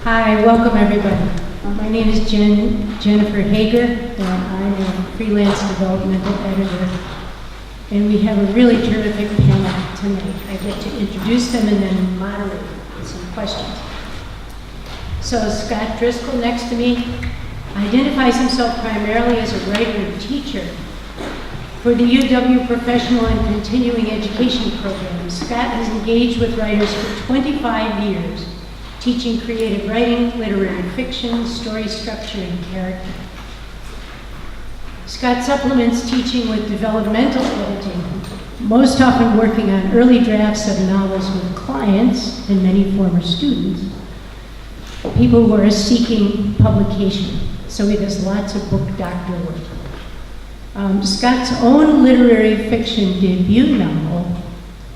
Hi, welcome everybody. My name is Jennifer Hager, and I'm a freelance developmental editor. And we have a really terrific panel tonight. I get to introduce them and then moderate with some questions. So Scott Driscoll next to me identifies himself primarily as a writer and teacher. For the UW Professional and Continuing Education program, Scott has engaged with writers for 25 years, teaching creative writing, literary fiction, story structure, and character. Scott supplements teaching with developmental editing, most often working on early drafts of novels with clients and many former students, people who are seeking publication. So he does lots of book doctor work. Scott's own literary fiction debut novel,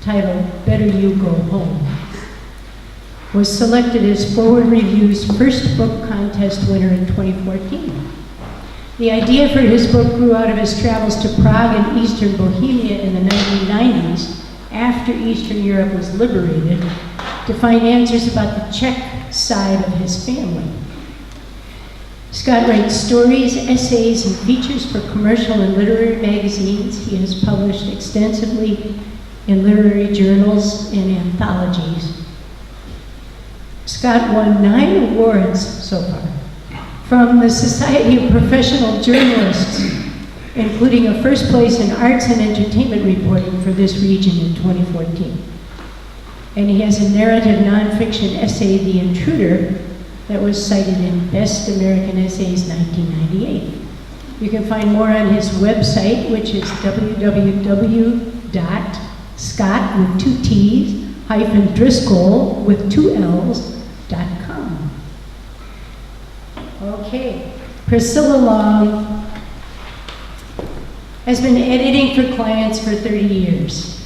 titled Better You Go Home, was selected as Forward Review's first book contest winner in 2014. The idea for his book grew out of his travels to Prague and Eastern Bohemia in the 1990s, after Eastern Europe was liberated, to find answers about the Czech side of his family. Scott writes stories, essays, and features for commercial and literary magazines. He has published extensively in literary journals and anthologies. Scott won 9 awards so far from the Society of Professional Journalists, including a first place in arts and entertainment reporting for this region in 2014. And he has a narrative nonfiction essay, The Intruder, that was cited in Best American Essays 1998. You can find more on his website, which is www.scott with 2 T's hyphen Driscoll with 2 L's.com. Okay, Priscilla Long has been editing for clients for 30 years.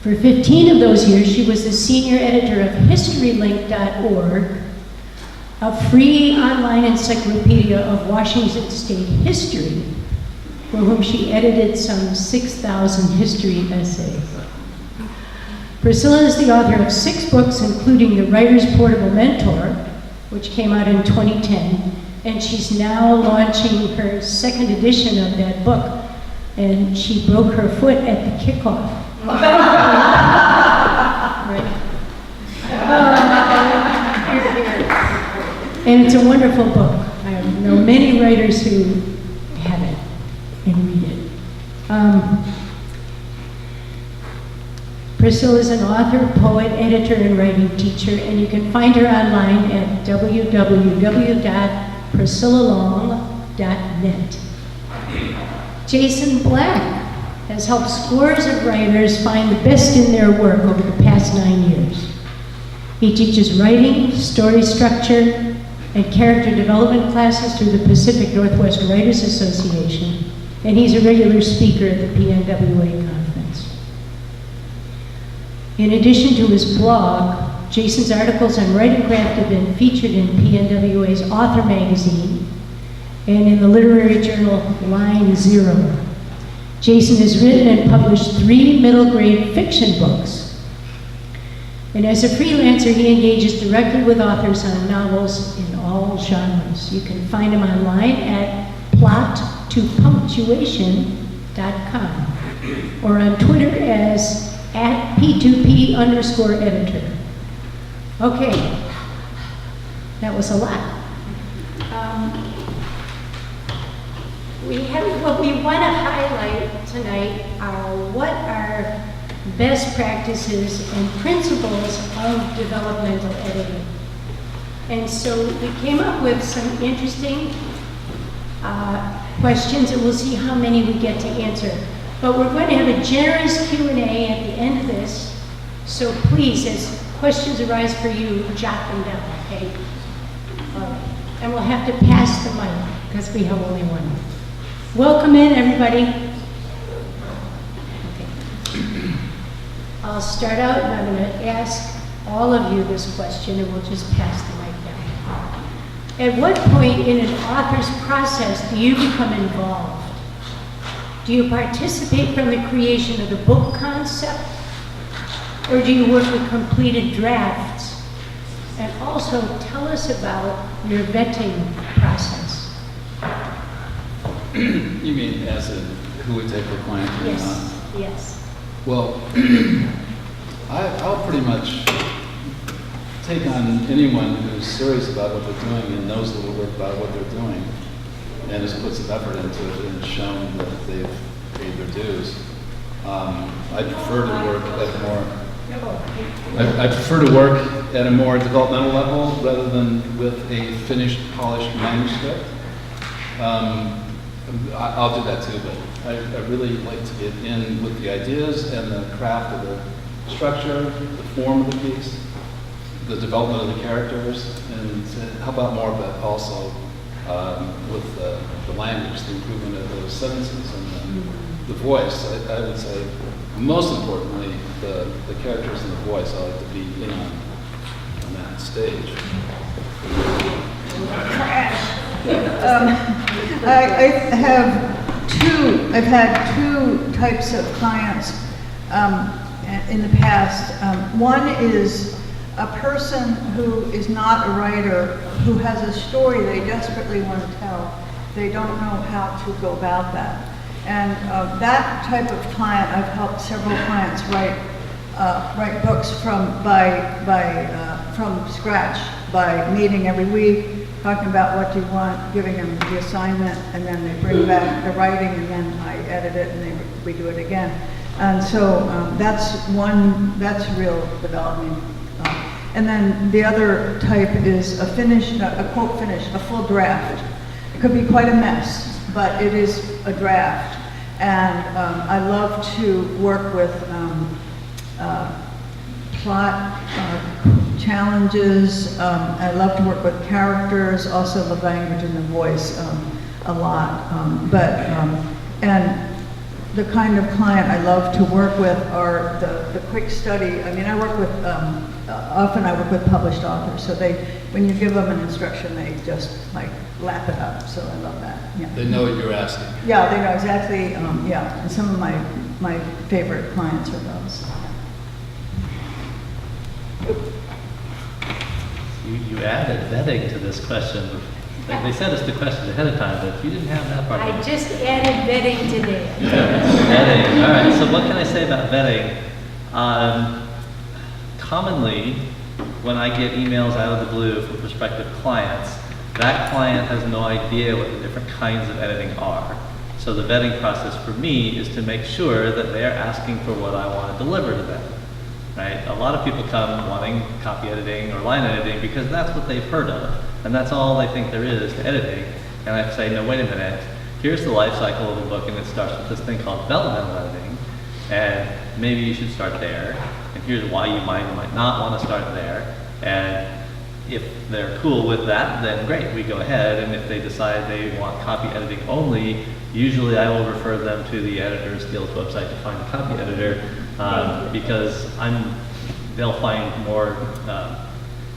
For 15 of those years, she was the senior editor of HistoryLink.org, a free online encyclopedia of Washington State history, for whom she edited some 6,000 history essays. Priscilla is the author of 6 books, including The Writer's Portable Mentor, which came out in 2010, and she's now launching her 2nd edition of that book, and she broke her foot at the kickoff. Right. And it's a wonderful book. I know many writers who have it and read it. Priscilla is an author, poet, editor, and writing teacher, and you can find her online at www.priscillalong.net. Jason Black has helped scores of writers find the best in their work over the past 9 years. He teaches writing, story structure, and character development classes through the Pacific Northwest Writers Association, and he's a regular speaker at the PNWA conference. In addition to his blog, Jason's articles on writing craft have been featured in PNWA's Author magazine and in the literary journal Line Zero. Jason has written and published 3 middle grade fiction books. And as a freelancer, he engages directly with authors on novels in all genres. You can find him online at plot2punctuation.com or on Twitter as @P2P_editor. Okay, that was a lot. What we want to highlight tonight are what are best practices and principles of developmental editing. And so we came up with some interesting questions, and we'll see how many we get to answer. But we're going to have a generous Q&A at the end of this, so please, as questions arise for you, jot them down, okay? And we'll have to pass the mic, because we have only one. Welcome in, everybody. I'll start out, and I'm going to ask all of you this question, and we'll just pass the mic down. At what point in an author's process do you become involved? Do you participate from the creation of the book concept, or do you work with completed drafts And also, tell us about your vetting process. You mean as in who would take the client or not? Yes. Well, I'll pretty much take on anyone who's serious about what they're doing and knows a little bit about what they're doing and has put some effort into it and shown that they've paid their dues. I prefer to work at a more developmental level rather than with a finished, polished manuscript. I'll do that too, but I really like to get in with the ideas and the craft of the structure, the form of the piece, the development of the characters, and how about more, but also with the language, the improvement of those sentences and the voice. I would say, most importantly, the characters and the voice. I like to be in on that stage. I've had two types of clients in the past. One is a person who is not a writer, who has a story they desperately want to tell. They don't know how to go about that. And that type of client, I've helped several clients write books from scratch, by meeting every week, talking about what you want, giving them the assignment, and then they bring back the writing, and then I edit it, and we do it again. And so that's real development. And then the other type is a quote finish, a full draft. It could be quite a mess, but it is a draft. And I love to work with plot challenges. I love to work with characters, also the language and the voice a lot. And the kind of client I love to work with are the quick study. I mean, often I work with published authors, so when you give them an instruction, they just like lap it up, so I love that. Yeah. They know what you're asking. Yeah, they know exactly, and some of my favorite clients are those. You added vetting to this question. They sent us the question ahead of time, but you didn't have that part. I just added vetting today. Vetting. All right. So what can I say about vetting? Commonly, when I get emails out of the blue from prospective clients, that client has no idea what the different kinds of editing are. So the vetting process for me is to make sure that they are asking for what I want to deliver to them. Right? A lot of people come wanting copy editing or line editing because that's what they've heard of, and that's all they think there is to editing. And I say, no, wait a minute. Here's the life cycle of the book, and it starts with this thing called developmental editing, and maybe you should start there. And here's why you might or might not want to start there. And if they're cool with that, then great, we go ahead. And if they decide they want copy editing only, usually I will refer them to the Editors Guild's website to find a copy editor. Because they'll find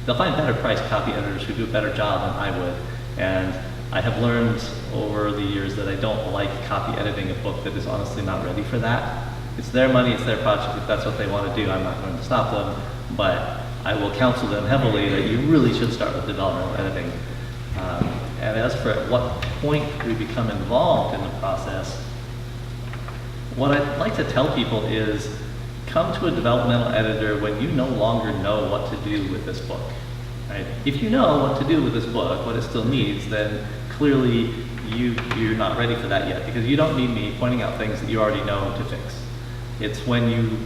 better priced copy editors who do a better job than I would. And I have learned over the years that I don't like copy editing a book that is honestly not ready for that. It's their money, it's their project. If that's what they want to do, I'm not going to stop them. But I will counsel them heavily that you really should start with developmental editing. And as for at what point we become involved in the process, what I'd like to tell people is come to a developmental editor when you no longer know what to do with this book. Right? If you know what to do with this book, what it still needs, then clearly you're not ready for that yet, because you don't need me pointing out things that you already know to fix. It's when you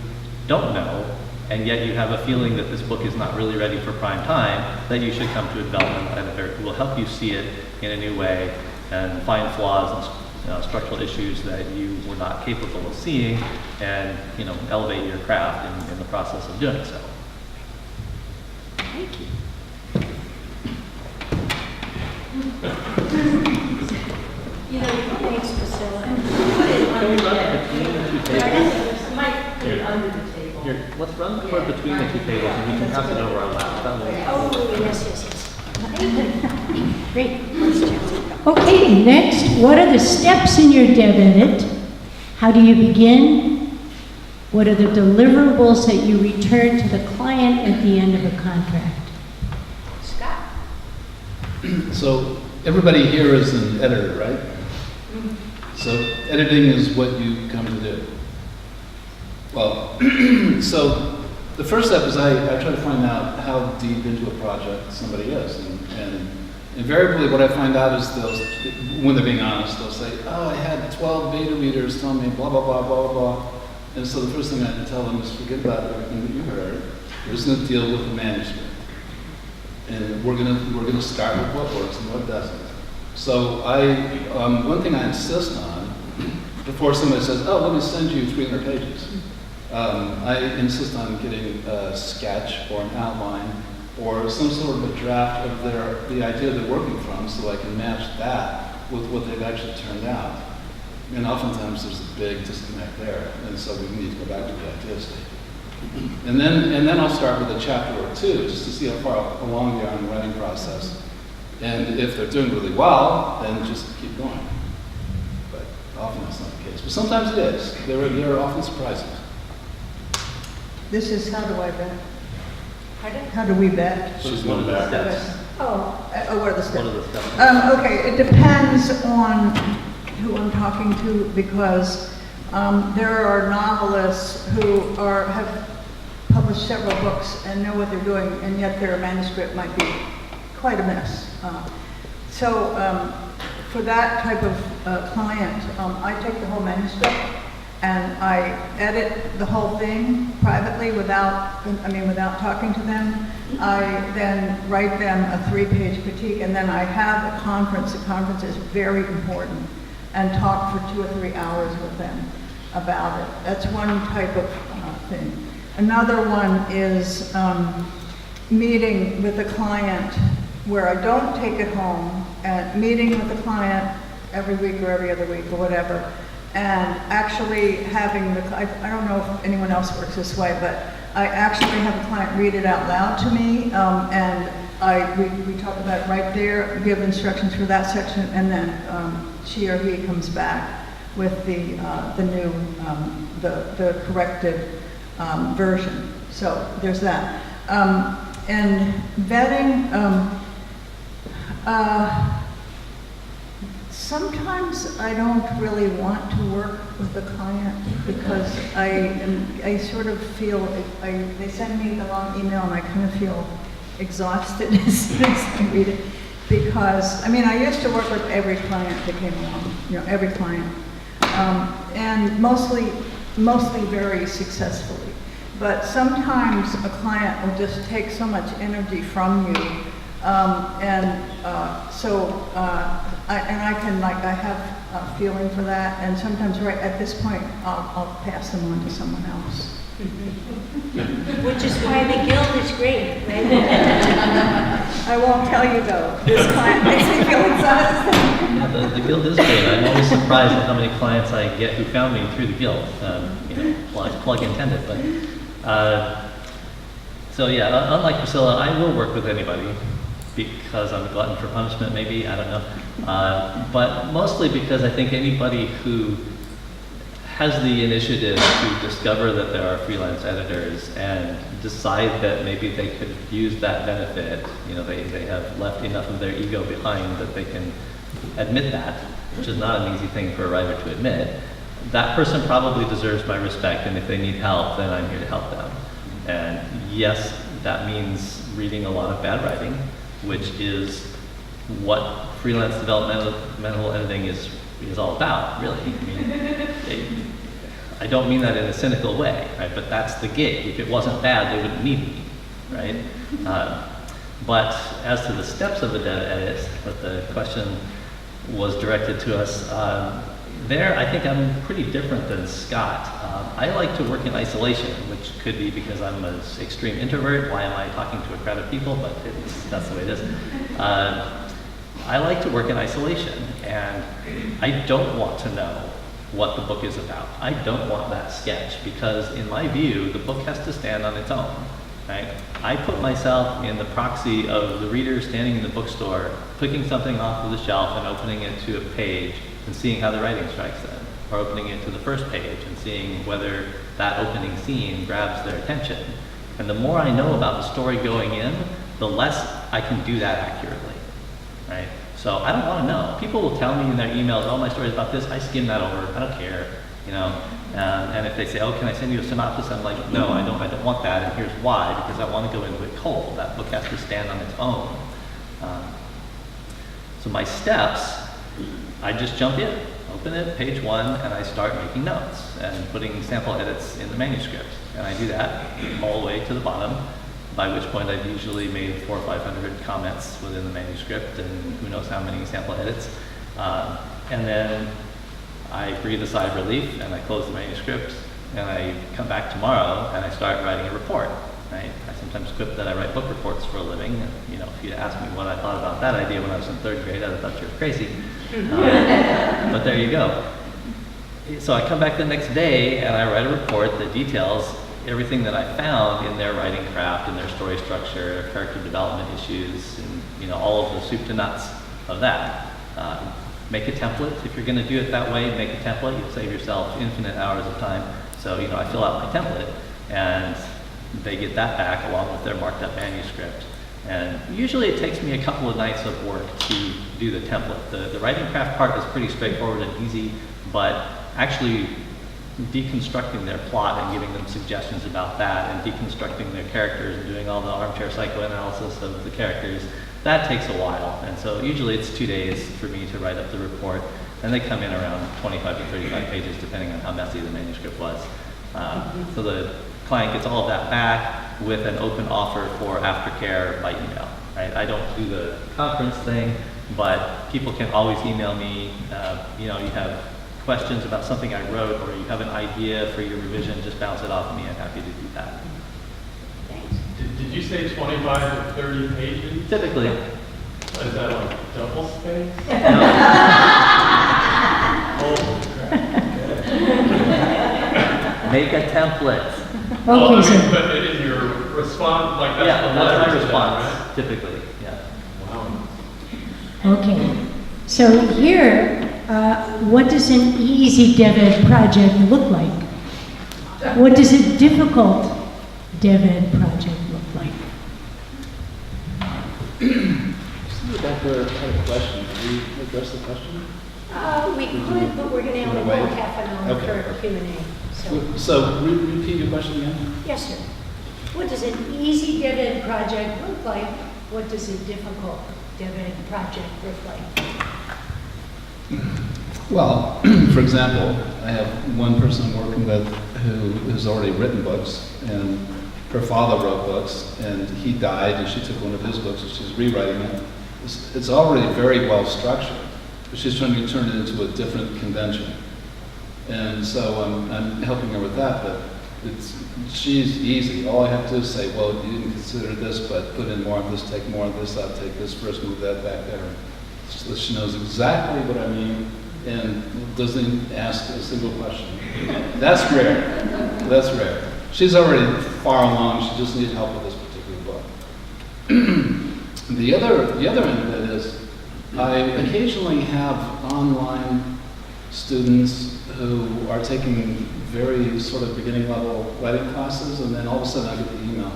don't know, and yet you have a feeling that this book is not really ready for prime time, that you should come to a developmental editor who will help you see it in a new way and find flaws and structural issues that you were not capable of seeing, and elevate your craft in the process of doing so. Thank you. Thanks, Priscilla. Can we run it between the two tables? Might under the table. Here, let's run the cord between the two tables, and we can pass it over our lap. Oh, yes. Great. Okay, next, what are the steps in your dev edit? How do you begin? What are the deliverables that you return to the client at the end of a contract? So everybody here is an editor, right? So editing is what you come to do. Well, so the first step is I try to find out how deep into a project somebody is. And invariably what I find out is when they're being honest, they'll say, oh, I had 12 beta readers tell me blah, blah, blah, blah, blah, blah. And so the first thing I tell them is forget about everything that you heard. We're just going to deal with the manuscript. And we're gonna start with what works and what doesn't. So one thing I insist on before somebody says, "Oh, let me send you 300 pages," I insist on getting a sketch or an outline or some sort of a draft of the idea they're working from, so I can match that with what they've actually turned out. And oftentimes there's a big disconnect there, and so we need to go back to the idea state. And then I'll start with a chapter or two, just to see how far along they are in the writing process. And if they're doing really well, then just keep going. But often that's not the case. But sometimes it is. There are often surprises. This is how do I bet? Pardon? How do we bet? She's one of the steps. Oh, what are the steps? One of the steps. Okay, it depends on who I'm talking to, because there are novelists who have published several books and know what they're doing, and yet their manuscript might be quite a mess. So for that type of client, I take the whole manuscript and I edit the whole thing privately without talking to them. I then write them a 3-page critique, and then I have a conference. The conference is very important, and talk for 2 or 3 hours with them about it. That's one type of thing. Another one is meeting with a client where I don't take it home, and meeting with the client every week or every other week or whatever, and actually having I don't know if anyone else works this way, but I actually have a client read it out loud to me, and we talk about it right there, give instructions for that section, and then she or he comes back with the new, the corrected version. So there's that. And vetting, sometimes I don't really want to work with the client because I sort of feel, they send me the long email and I kind of feel exhausted as soon as I read it. Because, I used to work with every client that came along, every client. And mostly very successfully. But sometimes a client will just take so much energy from you. I have a feeling for that, and sometimes right at this point, I'll pass them on to someone else. Which is why the guild is great, right? I won't tell you though, this client makes me feel exhausted. Yeah, the guild is great. I'm always surprised at how many clients I get who found me through the guild. Plug intended, but so yeah, unlike Priscilla, I will work with anybody because I'm a glutton for punishment, maybe, I don't know. But mostly because I think anybody who has the initiative to discover that there are freelance editors and decide that maybe they could use that benefit, they have left enough of their ego behind that they can admit that, which is not an easy thing for a writer to admit. That person probably deserves my respect, and if they need help, then I'm here to help them. And yes, that means reading a lot of bad writing, which is what freelance developmental editing is all about, really. I don't mean that in a cynical way, right? But that's the gig. If it wasn't bad, they wouldn't need me, right? But as to the steps of a dev edit, what the question was directed to us, there I think I'm pretty different than Scott. I like to work in isolation, which could be because I'm an extreme introvert. Why am I talking to a crowd of people? But that's the way it is. I like to work in isolation, and I don't want to know what the book is about. I don't want that sketch because, in my view, the book has to stand on its own. Right? I put myself in the proxy of the reader standing in the bookstore, picking something off of the shelf and opening it to a page and seeing how the writing strikes them, or opening it to the first page and seeing whether that opening scene grabs their attention. And the more I know about the story going in, the less I can do that accurately. So I don't want to know. People will tell me in their emails, oh, my story's about this. I skim that over. I don't care, you know. And if they say, oh, can I send you a synopsis? I'm like, no, I don't want that, and here's why, because I want to go into it cold. That book has to stand on its own. So my steps, I just jump in, open it, page 1, and I start making notes and putting sample edits in the manuscript. And I do that all the way to the bottom, by which point I've usually made 400 or 500 comments within the manuscript, and who knows how many sample edits. And then I breathe a sigh of relief, and I close the manuscript, and I come back tomorrow, and I start writing a report. Right? I sometimes quip that I write book reports for a living. And, you know, if you'd asked me what I thought about that idea when I was in 3rd grade, I'd have thought you were crazy. But there you go. So I come back the next day, and I write a report that details everything that I found in their writing craft, in their story structure, character development issues, and, you know, all of the soup to nuts of that. Make a template. If you're going to do it that way, make a template. You'll save yourself infinite hours of time. So, you know, I fill out my template, and they get that back along with their marked up manuscript. And usually it takes me a couple of nights of work to do the template. The writing craft part is pretty straightforward and easy, but actually deconstructing their plot and giving them suggestions about that, and deconstructing their characters and doing all the armchair psychoanalysis of the characters, that takes a while. And so usually it's 2 days for me to write up the report, and they come in around 25 to 35 pages depending on how messy the manuscript was. So the client gets all of that back with an open offer for aftercare by email. Right? I don't do the conference thing, but people can always email me. You know, you have questions about something I wrote, or you have an idea for your revision, just bounce it off of me. I'm happy to do that. Thanks. Did you say 25 to 30 pages? Typically. Is that like double space? No. Holy crap. Make a template. Well, Okay, so, but in your response, like that's Yeah, the that's my letter to them, response, right? typically, yeah. Wow. okay. So here, what does an easy DevEd project look like? What does a difficult DevEd project look like? Back there, I had a question. Did we address the question? We could, but we're going to only Wanna go wait? half an hour Okay. for Q&A. So, So, repeat your question again? yes, sir. What does an easy DevEd project look like? What does a difficult DevEd project look like? Well, for example, I have one person I'm working with who has already written books, and her father wrote books, and he died, and she took one of his books, and she's rewriting it. It's already very well structured, but she's trying to turn it into a different convention. And so I'm helping her with that, but she's easy. All I have to do is say, well, you didn't consider this, but put in more of this, take more of this out, take this first, move that back there. So she knows exactly what I mean and doesn't ask a single question. That's rare. That's rare. She's already far along. She just needs help with this particular book. The other end of it is I occasionally have online students who are taking very sort of beginning level writing classes, and then all of a sudden I get the email,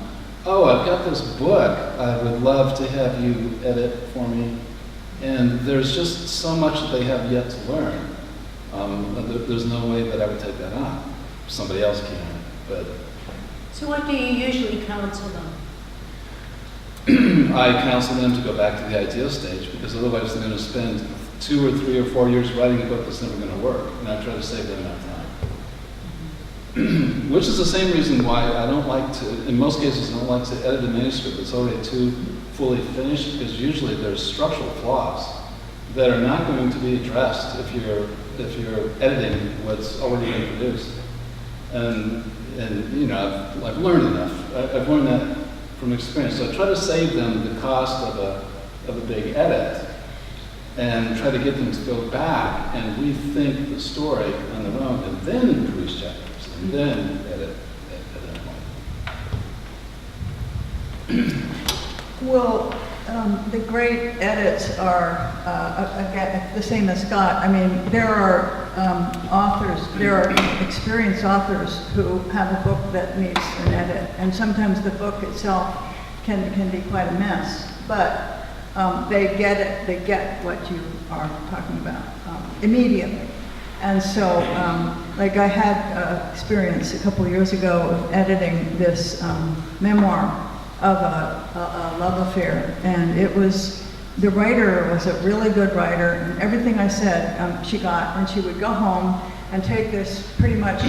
oh, I've got this book, I would love to have you edit for me. And there's just so much that they have yet to learn. There's no way that I would take that on. Somebody else can, but So what do you usually counsel them? I counsel them to go back to the idea stage, because otherwise they're going to spend 2 or 3 or 4 years writing a book that's never going to work, and I try to save them that time. Which is the same reason why I don't like to, in most cases, I don't like to edit a manuscript that's already too fully finished, because usually there's structural flaws that are not going to be addressed if you're editing what's already been produced. And you know, I've learned enough. I've learned that from experience. So I try to save them the cost of a big edit, and try to get them to go back and rethink the story on their own, and then produce chapters, and then edit them. Well, the great edits are, again, the same as Scott. I mean, there are authors, there are experienced authors who have a book that needs an edit, and sometimes the book itself can be quite a mess. But they get it, they get what you are talking about immediately. And so, like I had experience a couple years ago of editing this memoir of a love affair, and it was, the writer was a really good writer, and everything I said she got, and she would go home and take this pretty much,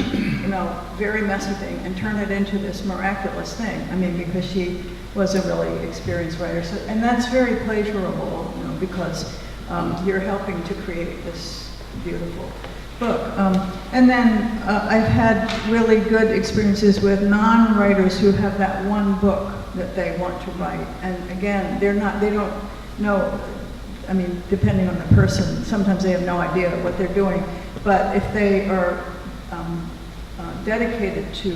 very messy thing and turn it into this miraculous thing. I mean, because she was a really experienced writer. So, and that's very pleasurable, because you're helping to create this beautiful book. And then I've had really good experiences with non-writers who have that one book that they want to write. And again, they don't know, I mean, depending on the person, sometimes they have no idea what they're doing. But if they are dedicated to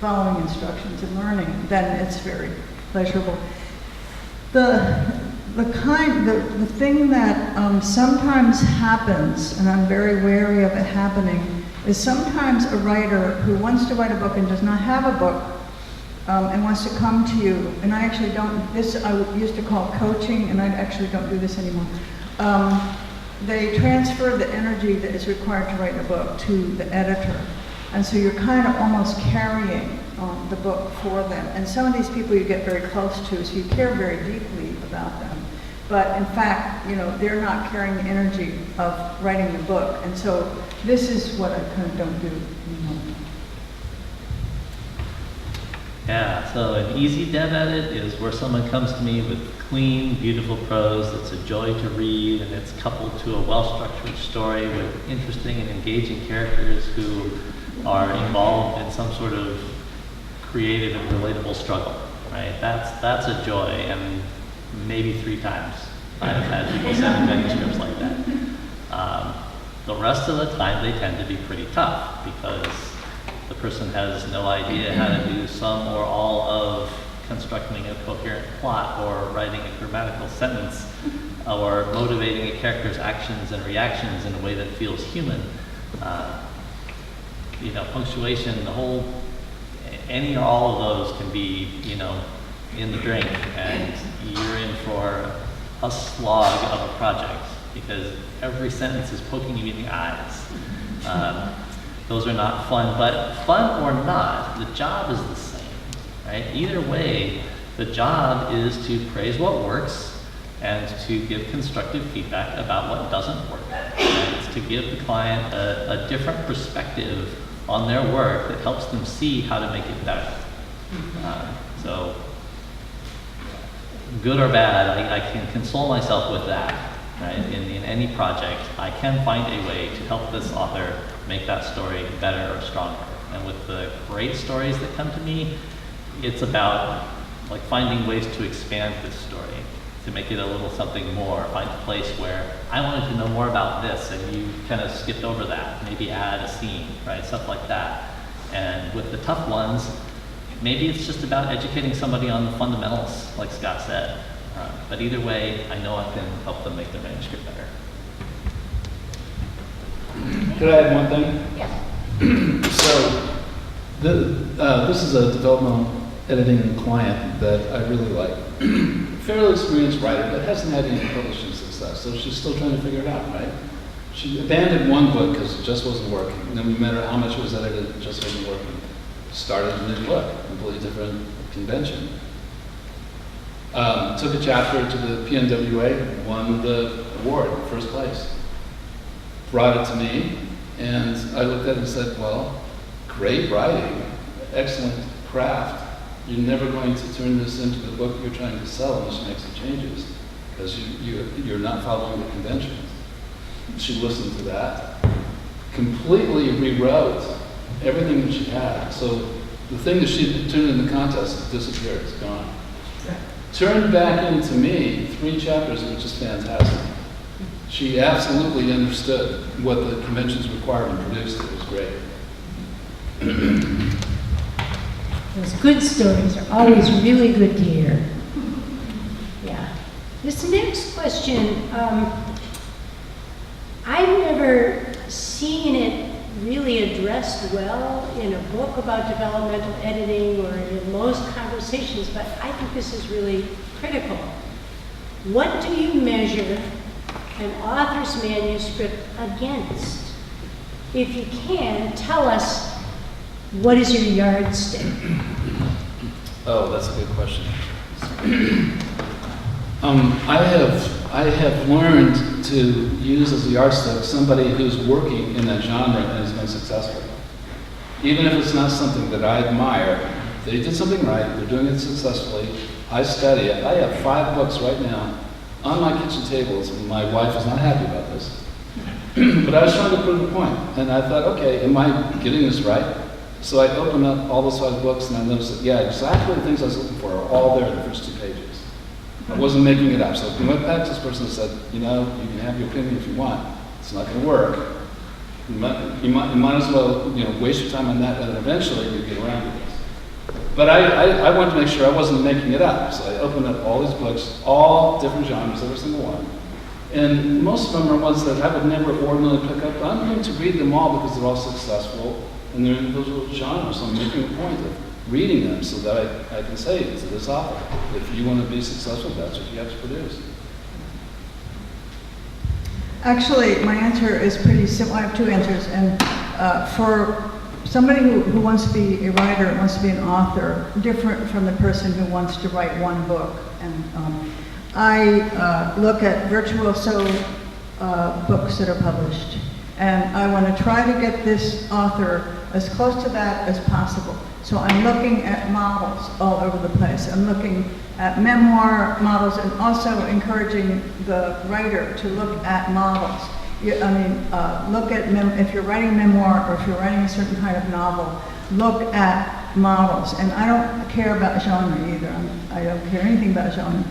following instructions and learning, then it's very pleasurable. The thing that sometimes happens, and I'm very wary of it happening, is sometimes a writer who wants to write a book and does not have a book and wants to come to you, and I actually don't, this I used to call coaching, and I actually don't do this anymore. They transfer the energy that is required to write a book to the editor. And so you're kind of almost carrying the book for them. And some of these people you get very close to, so you care very deeply about them. But in fact, they're not carrying the energy of writing the book. And so this is what I kind of don't do. Yeah, so an easy dev edit is where someone comes to me with clean, beautiful prose that's a joy to read, and it's coupled to a well-structured story with interesting and engaging characters who are involved in some sort of creative and relatable struggle, right? That's a joy, and maybe 3 times I've had people send me manuscripts like that. The rest of the time they tend to be pretty tough because the person has no idea how to do some or all of constructing a coherent plot or writing a grammatical sentence or motivating a character's actions and reactions in a way that feels human. Punctuation, any or all of those can be, in the drink, and you're in for a slog of a project because every sentence is poking you in the eyes. Those are not fun, but fun or not, the job is the same, right? Either way, the job is to praise what works and to give constructive feedback about what doesn't work. And it's to give the client a different perspective on their work that helps them see how to make it better. So, good or bad, I can console myself with that, right? In any project, I can find a way to help this author make that story better or stronger. And with the great stories that come to me, it's about finding ways to expand this story, to make it a little something more, find a place where I wanted to know more about this and you kind of skipped over that, maybe add a scene, right, stuff like that. And with the tough ones, maybe it's just about educating somebody on the fundamentals, like Scott said. But either way, I know I can help them make their manuscript better. Could I add one thing? Yes. So, this is a developmental editing client that I really like. Fairly experienced writer, but hasn't had any publishing success, so she's still trying to figure it out, right? She abandoned one book because it just wasn't working. And then no matter how much it was edited, it just wasn't working. Started a new book, completely different convention. Took a chapter to the PNWA, won the award, first place. Brought it to me, and I looked at it and said, well, great writing, excellent craft. You're never going to turn this into the book you're trying to sell unless you make some changes, because you're not following the conventions. She listened to that, completely rewrote everything that she had. So the thing that she turned in the contest disappeared, it's gone. Turned back into me 3 chapters, which is fantastic. She absolutely understood what the conventions required and produced. It was great. Those good stories are always really good to hear. Yeah. This next question, I've never seen it really addressed well in a book about developmental editing or in most conversations, but I think this is really critical. What do you measure an author's manuscript against? If you can, tell us, what is your yardstick? Oh, that's a good question. I have learned to use as a yardstick somebody who's working in that genre and has been successful. Even if it's not something that I admire, they did something right, they're doing it successfully, I study it. I have 5 books right now on my kitchen tables, and my wife is not happy about this. But I was trying to prove a point, and I thought, okay, am I getting this right? So I opened up all those 5 books, and I noticed that, yeah, exactly the things I was looking for are all there in the first 2 pages. I wasn't making it up. So I went back to this person and said, you know, you can have your opinion if you want. It's not going to work. You might as well, you know, waste your time on that, and eventually you get around to this. But I wanted to make sure I wasn't making it up. So I opened up all these books, all different genres, every single one. And most of them are ones that I would never ordinarily pick up. But I'm going to read them all because they're all successful and they're in those little genres. So I'm making a point of reading them so that I can say to this author, if you want to be successful, that's what you have to produce. Actually, my answer is pretty simple. I have 2 answers. And for somebody who wants to be a writer, wants to be an author, different from the person who wants to write one book. And I look at virtuoso books that are published. And I want to try to get this author as close to that as possible. So I'm looking at models all over the place. I'm looking at memoir models and also encouraging the writer to look at models. Look at, if you're writing memoir or if you're writing a certain kind of novel, look at models. And I don't care about genre either. I don't care anything about genre.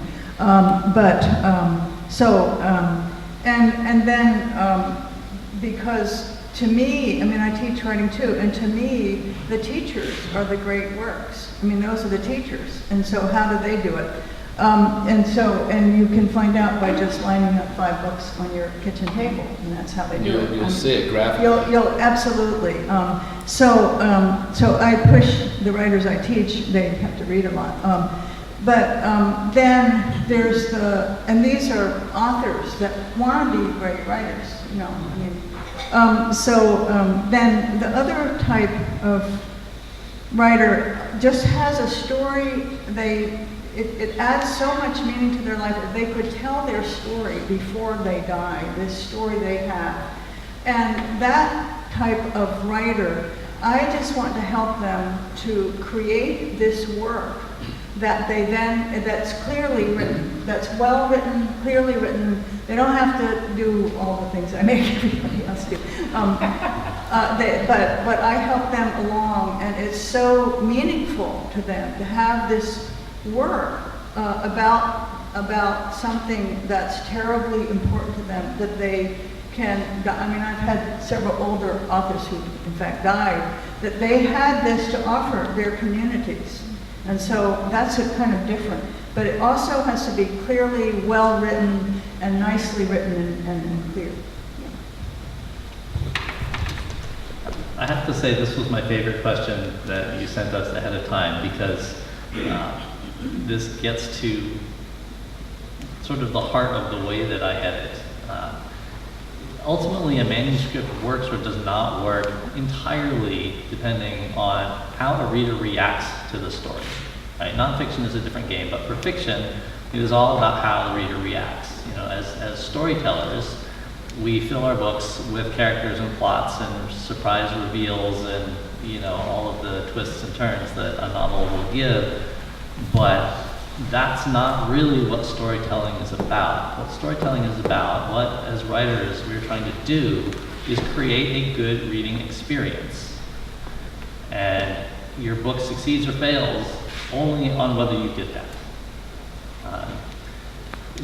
Because to me, I teach writing too, and to me, the teachers are the great works. Those are the teachers. And so how do they do it? And you can find out by just lining up 5 books on your kitchen table, and that's how they do it. You'll see it graphically. You'll absolutely. So I push the writers I teach, they have to read a lot. Then there's and these are authors that want to be great writers, then the other type of writer just has a story, it adds so much meaning to their life that they could tell their story before they die, this story they have. And that type of writer, I just want to help them to create this work that that's clearly written, that's well written, clearly written. They don't have to do all the things I make everybody else do. But I help them along, and it's so meaningful to them to have this work about something that's terribly important to them that they can. I've had several older authors who, in fact, died, that they had this to offer their communities. And so that's a kind of different, but it also has to be clearly well written and nicely written and clear. I have to say this was my favorite question that you sent us ahead of time, because this gets to sort of the heart of the way that I edit. Ultimately, a manuscript works or does not work entirely depending on how a reader reacts to the story. Right? Nonfiction is a different game, but for fiction, it is all about how the reader reacts. As storytellers, we fill our books with characters and plots and surprise reveals and all of the twists and turns that a novel will give, but that's not really what storytelling is about. What storytelling is about, what as writers we're trying to do, is create a good reading experience. And your book succeeds or fails only on whether you did that.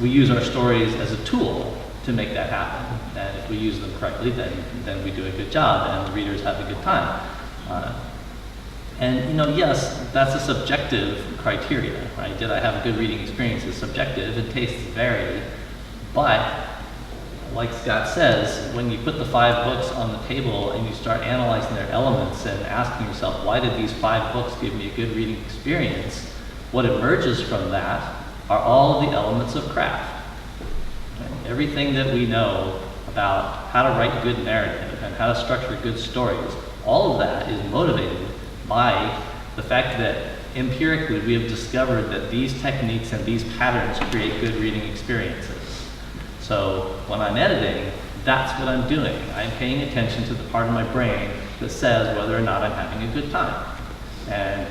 We use our stories as a tool to make that happen. And if we use them correctly, then we do a good job and the readers have a good time. Yes, that's a subjective criteria, right? Did I have a good reading experience is subjective, and tastes vary. But, like Scott says, when you put the 5 books on the table and you start analyzing their elements and asking yourself, why did these 5 books give me a good reading experience? What emerges from that are all of the elements of craft. everything that we know about how to write good narrative and how to structure good stories, all of that is motivated by the fact that empirically we have discovered that these techniques and these patterns create good reading experiences. So when I'm editing, that's what I'm doing. I'm paying attention to the part of my brain that says whether or not I'm having a good time. And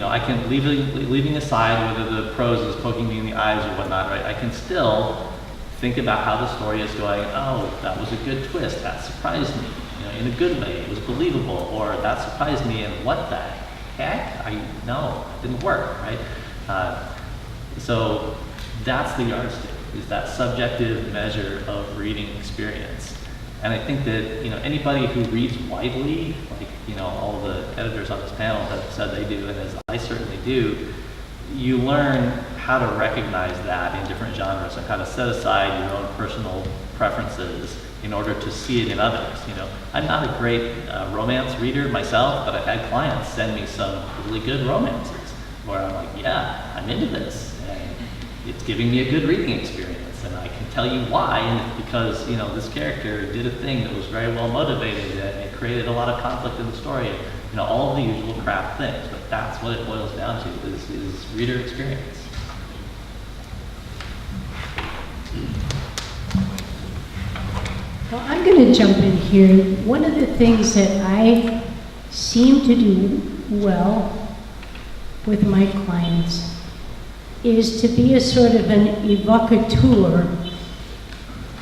I can, leaving aside whether the prose is poking me in the eyes or whatnot, right? I can still think about how the story is going. Oh, that was a good twist. That surprised me, in a good way. It was believable. Or that surprised me, and what the heck? No, it didn't work, right? So that's the yardstick, is that subjective measure of reading experience. And I think that, anybody who reads widely, like, all the editors on this panel have said they do, and as I certainly do, you learn how to recognize that in different genres and how to set aside your own personal preferences in order to see it in others. I'm not a great romance reader myself, but I've had clients send me some really good romances where I'm like, yeah, I'm into this, and it's giving me a good reading experience. And I can tell you why, and it's because, this character did a thing that was very well motivated, and it created a lot of conflict in the story, all of the usual craft things. But that's what it boils down to, is reader experience. Well, I'm going to jump in here. One of the things that I seem to do well with my clients is to be a sort of an evocateur.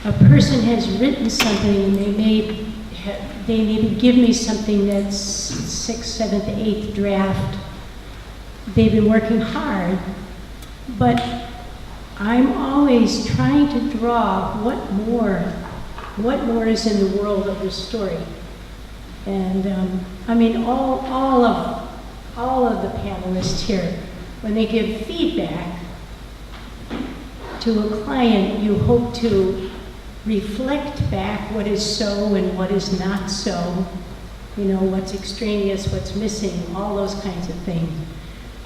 A person has written something and they maybe give me something that's 6th, 7th, 8th draft. They've been working hard, but I'm always trying to draw what more is in the world of the story. And all of the panelists here, when they give feedback to a client, you hope to reflect back what is so and what is not so, what's extraneous, what's missing, all those kinds of things.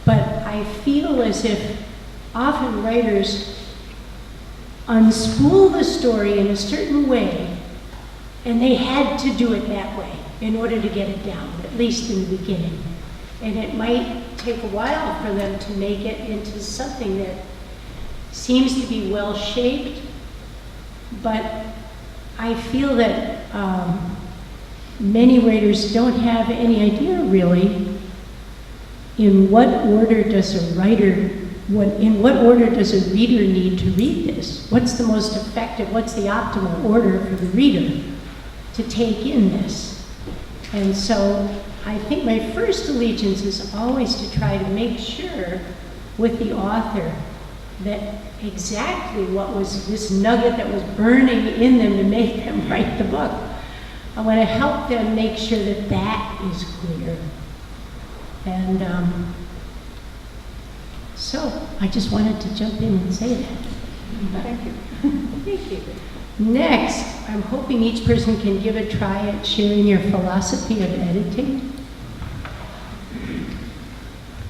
But I feel as if often writers unspool the story in a certain way, and they had to do it that way in order to get it down, at least in the beginning. And it might take a while for them to make it into something that seems to be well shaped, but I feel that many writers don't have any idea really in what order does a reader need to read this? What's the most effective, what's the optimal order for the reader to take in this? And so I think my first allegiance is always to try to make sure with the author that exactly what was this nugget that was burning in them to make them write the book. I want to help them make sure that that is clear. And so I just wanted to jump in and say that. Thank you. Thank you. Next, I'm hoping each person can give a try at sharing your philosophy of editing.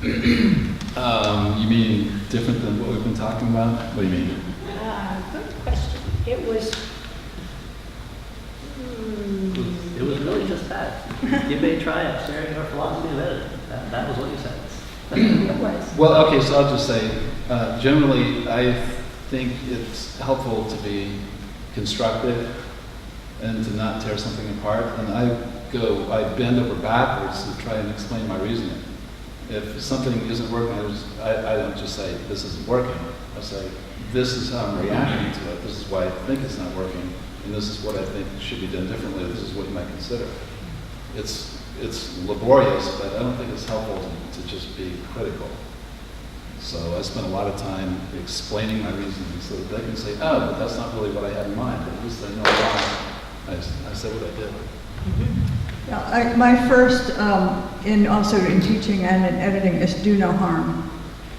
You mean different than what we've been talking about? What do you mean? Good question. It was really just that. Give a try at sharing your philosophy of editing. That was what you said. It was. Well, okay, so I'll just say, generally, I think it's helpful to be constructive and to not tear something apart. And I bend over backwards to try and explain my reasoning. If something isn't working, I don't just say, this isn't working. I say, this is how I'm reacting to it. This is why I think it's not working. And this is what I think should be done differently. This is what you might consider. It's laborious, but I don't think it's helpful to just be critical. So I spent a lot of time explaining my reasoning so that they can say, oh, but that's not really what I had in mind. But at least I know why I said what I did. Yeah, my first, also in teaching and in editing, is do no harm.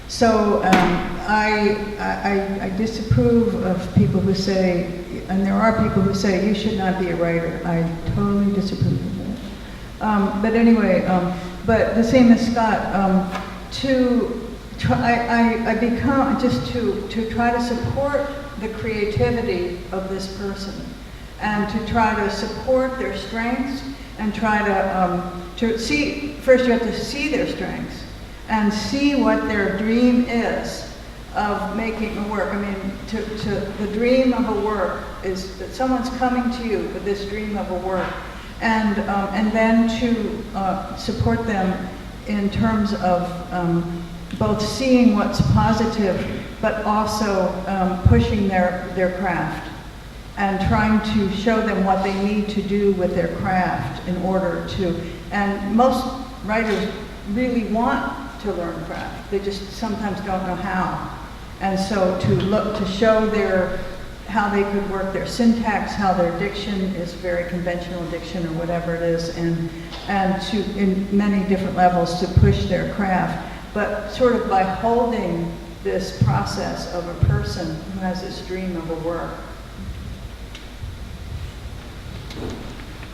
So I disapprove of people who say, and there are people who say you should not be a writer. I totally disapprove of that. But anyway, but the same as Scott, I become just to try to support the creativity of this person and to try to support their strengths and try to see, first you have to see their strengths and see what their dream is of making a work. I mean, the dream of a work is that someone's coming to you with this dream of a work, and then to support them in terms of both seeing what's positive, but also pushing their craft and trying to show them what they need to do with their craft in order to, and most writers really want to learn craft, they just sometimes don't know how. And so to show how they could work their syntax, how their diction is very conventional diction or whatever it is, and to, in many different levels, to push their craft, but sort of by holding this process of a person who has this dream of a work.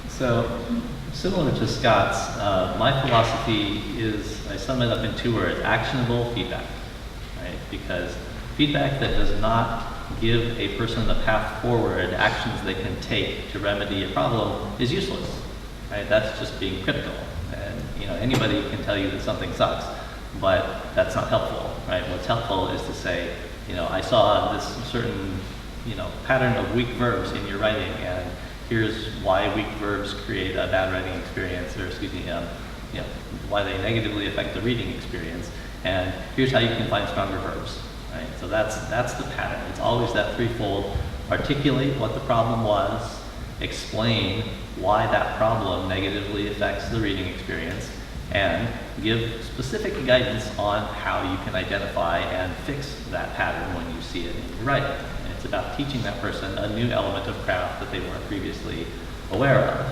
So, similar to Scott's, my philosophy is, I sum it up in 2 words: actionable feedback, right? Because feedback that does not give a person the path forward, actions they can take to remedy a problem, is useless, right? That's just being critical. And anybody can tell you that something sucks, but that's not helpful, right? What's helpful is to say, I saw this certain, pattern of weak verbs in your writing, and here's why weak verbs create a bad writing experience, or why they negatively affect the reading experience, and here's how you can find stronger verbs. Right? So that's the pattern. It's always that threefold: articulate what the problem was, explain why that problem negatively affects the reading experience, and give specific guidance on how you can identify and fix that pattern when you see it in your writing. And it's about teaching that person a new element of craft that they weren't previously aware of.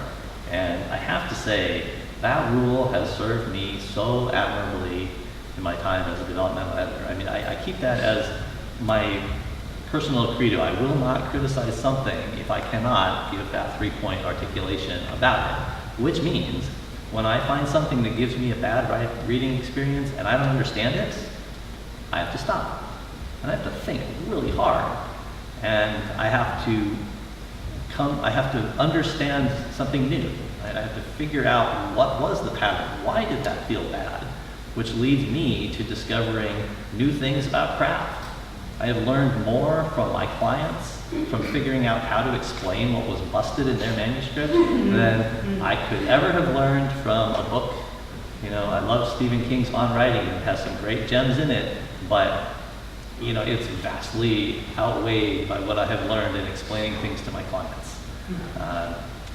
And I have to say, that rule has served me so admirably in my time as a developmental editor. I mean, I keep that as my personal credo. I will not criticize something if I cannot give that 3-point articulation about it, which means when I find something that gives me a bad reading experience and I don't understand it, I have to stop. And I have to think really hard. And I have to understand something new. Right? I have to figure out what was the pattern. Why did that feel bad? Which leads me to discovering new things about craft. I have learned more from my clients, from figuring out how to explain what was busted in their manuscript than I could ever have learned from a book. I love Stephen King's On Writing. It has some great gems in it, but it's vastly outweighed by what I have learned in explaining things to my clients.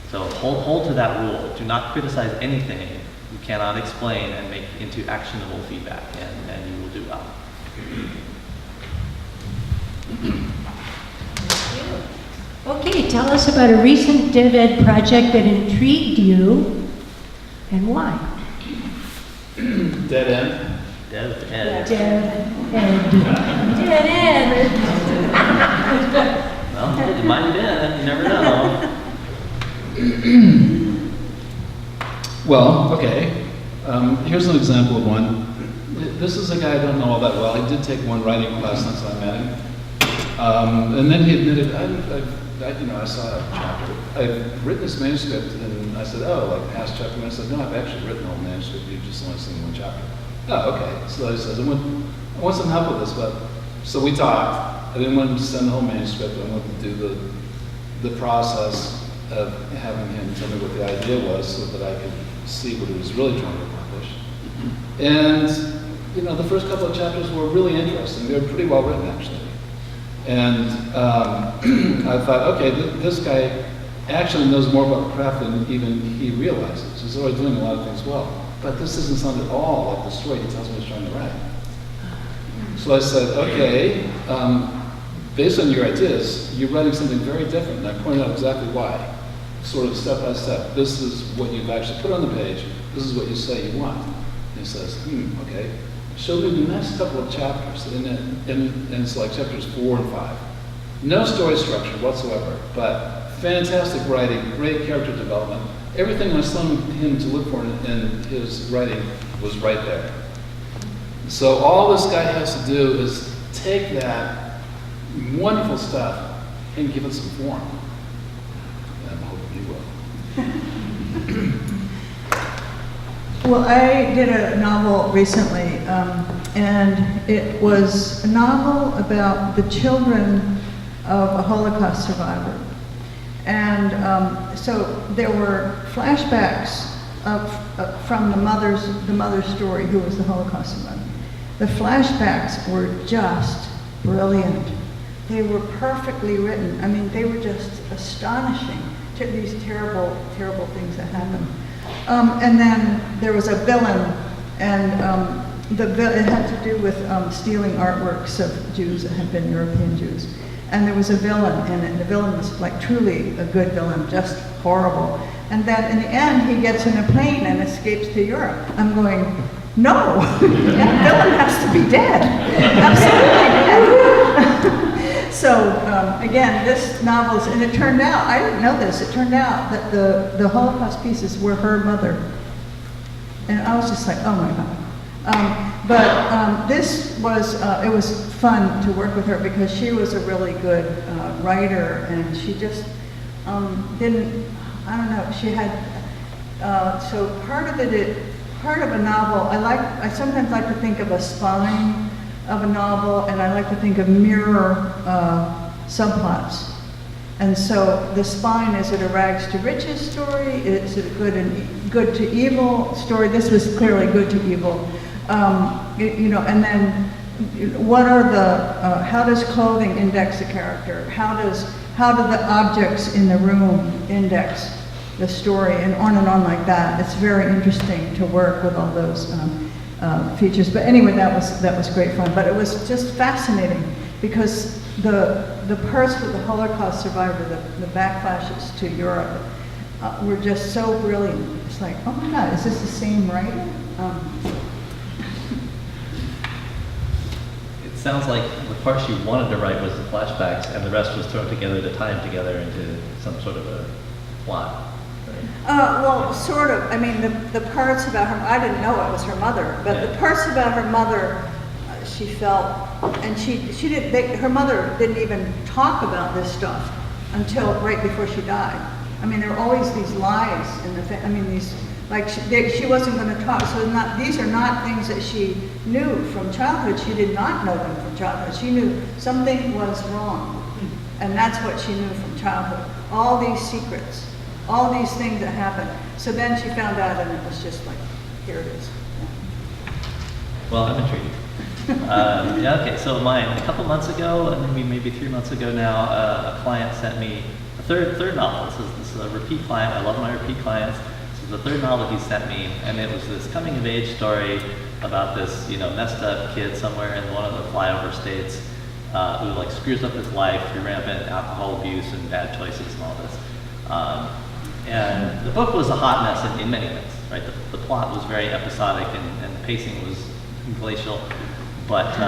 So hold to that rule. Do not criticize anything you cannot explain and make into actionable feedback, and you will do well. Okay, tell us about a recent Dev Ed project that intrigued you and why. Dead end. Dev Ed. Dev Ed. Well, it might have been. You never know. Well, okay. Here's an example of one. This is a guy I don't know all that well. He did take one writing class since I met him. And then he admitted, I saw a chapter. I've written this manuscript, and I said, like past chapter. And I said, no, I've actually written the whole manuscript. You've just only seen one chapter. Oh, okay. So I said, I want some help with this. But so we talked. I didn't want him to send the whole manuscript. I wanted to do the process of having him tell me what the idea was so that I could see what he was really trying to accomplish. And, the first couple of chapters were really interesting. They were pretty well written, actually. And I thought, okay, this guy actually knows more about craft than even he realizes. He's already doing a lot of things well. But this doesn't sound at all like the story he tells me he's trying to write. So I said, okay, based on your ideas, you're writing something very different. And I pointed out exactly why. Sort of step by step. This is what you've actually put on the page. This is what you say you want. And he says, okay. Show me the next couple of chapters. And it's like chapters 4 and 5. No story structure whatsoever, but fantastic writing, great character development. Everything I was telling him to look for in his writing was right there. So all this guy has to do is take that wonderful stuff, and give it some form. And I'm hoping you will. Well, I did a novel recently, and it was a novel about the children of a Holocaust survivor. And so there were flashbacks from the mother's story, who was the Holocaust survivor. The flashbacks were just brilliant. They were perfectly written. I mean, they were just astonishing to these terrible, terrible things that happened. And then there was a villain, and it had to do with stealing artworks of Jews that had been European Jews. And there was a villain, and the villain was like truly a good villain, just horrible. And then in the end, he gets in a plane and escapes to Europe. I'm going, no, that villain has to be dead, absolutely dead. So again, this novel's, and it turned out, I didn't know this, it turned out that the Holocaust pieces were her mother. And I was just like, oh my God. This was, it was fun to work with her because she was a really good writer, and she just didn't, I don't know, she had, so part of a novel, I sometimes like to think of a spine of a novel, and I like to think of mirror subplots. And so the spine, is it a rags to riches story? Is it a good to evil story? This was clearly good to evil. You know, and then what are the, how does clothing index a character? How do the objects in the room index the story, and on like that. It's very interesting to work with all those features. But anyway, that was great fun. But it was just fascinating because the parts with the Holocaust survivor, the backflashes to Europe, were just so brilliant. It's like, oh my God, is this the same writer? It sounds like the parts you wanted to write was the flashbacks, and the rest was thrown together to tie them together into some sort of a plot. Well, sort of. I mean, the parts about her, I didn't know it was her mother, but Yeah. the parts about her mother, she felt, and her mother didn't even talk about this stuff until right before she died. I mean, there were always these lies in the, I mean, these, like, she wasn't going to talk, so these are not things that she knew from childhood. She did not know them from childhood. She knew something was wrong, and that's what she knew from childhood. All these secrets. All these things that happened. So then she found out, and it was just like, here it is. Well, I'm intrigued. Yeah, okay, so mine, a couple months ago, maybe 3 months ago now, a client sent me a third novel. This is a repeat client. I love my repeat clients. This is the third novel he sent me, and it was this coming of age story about this, messed up kid somewhere in one of the flyover states who like screws up his life through rampant alcohol abuse and bad choices and all this. And the book was a hot mess in many ways, right? The plot was very episodic and the pacing was glacial. But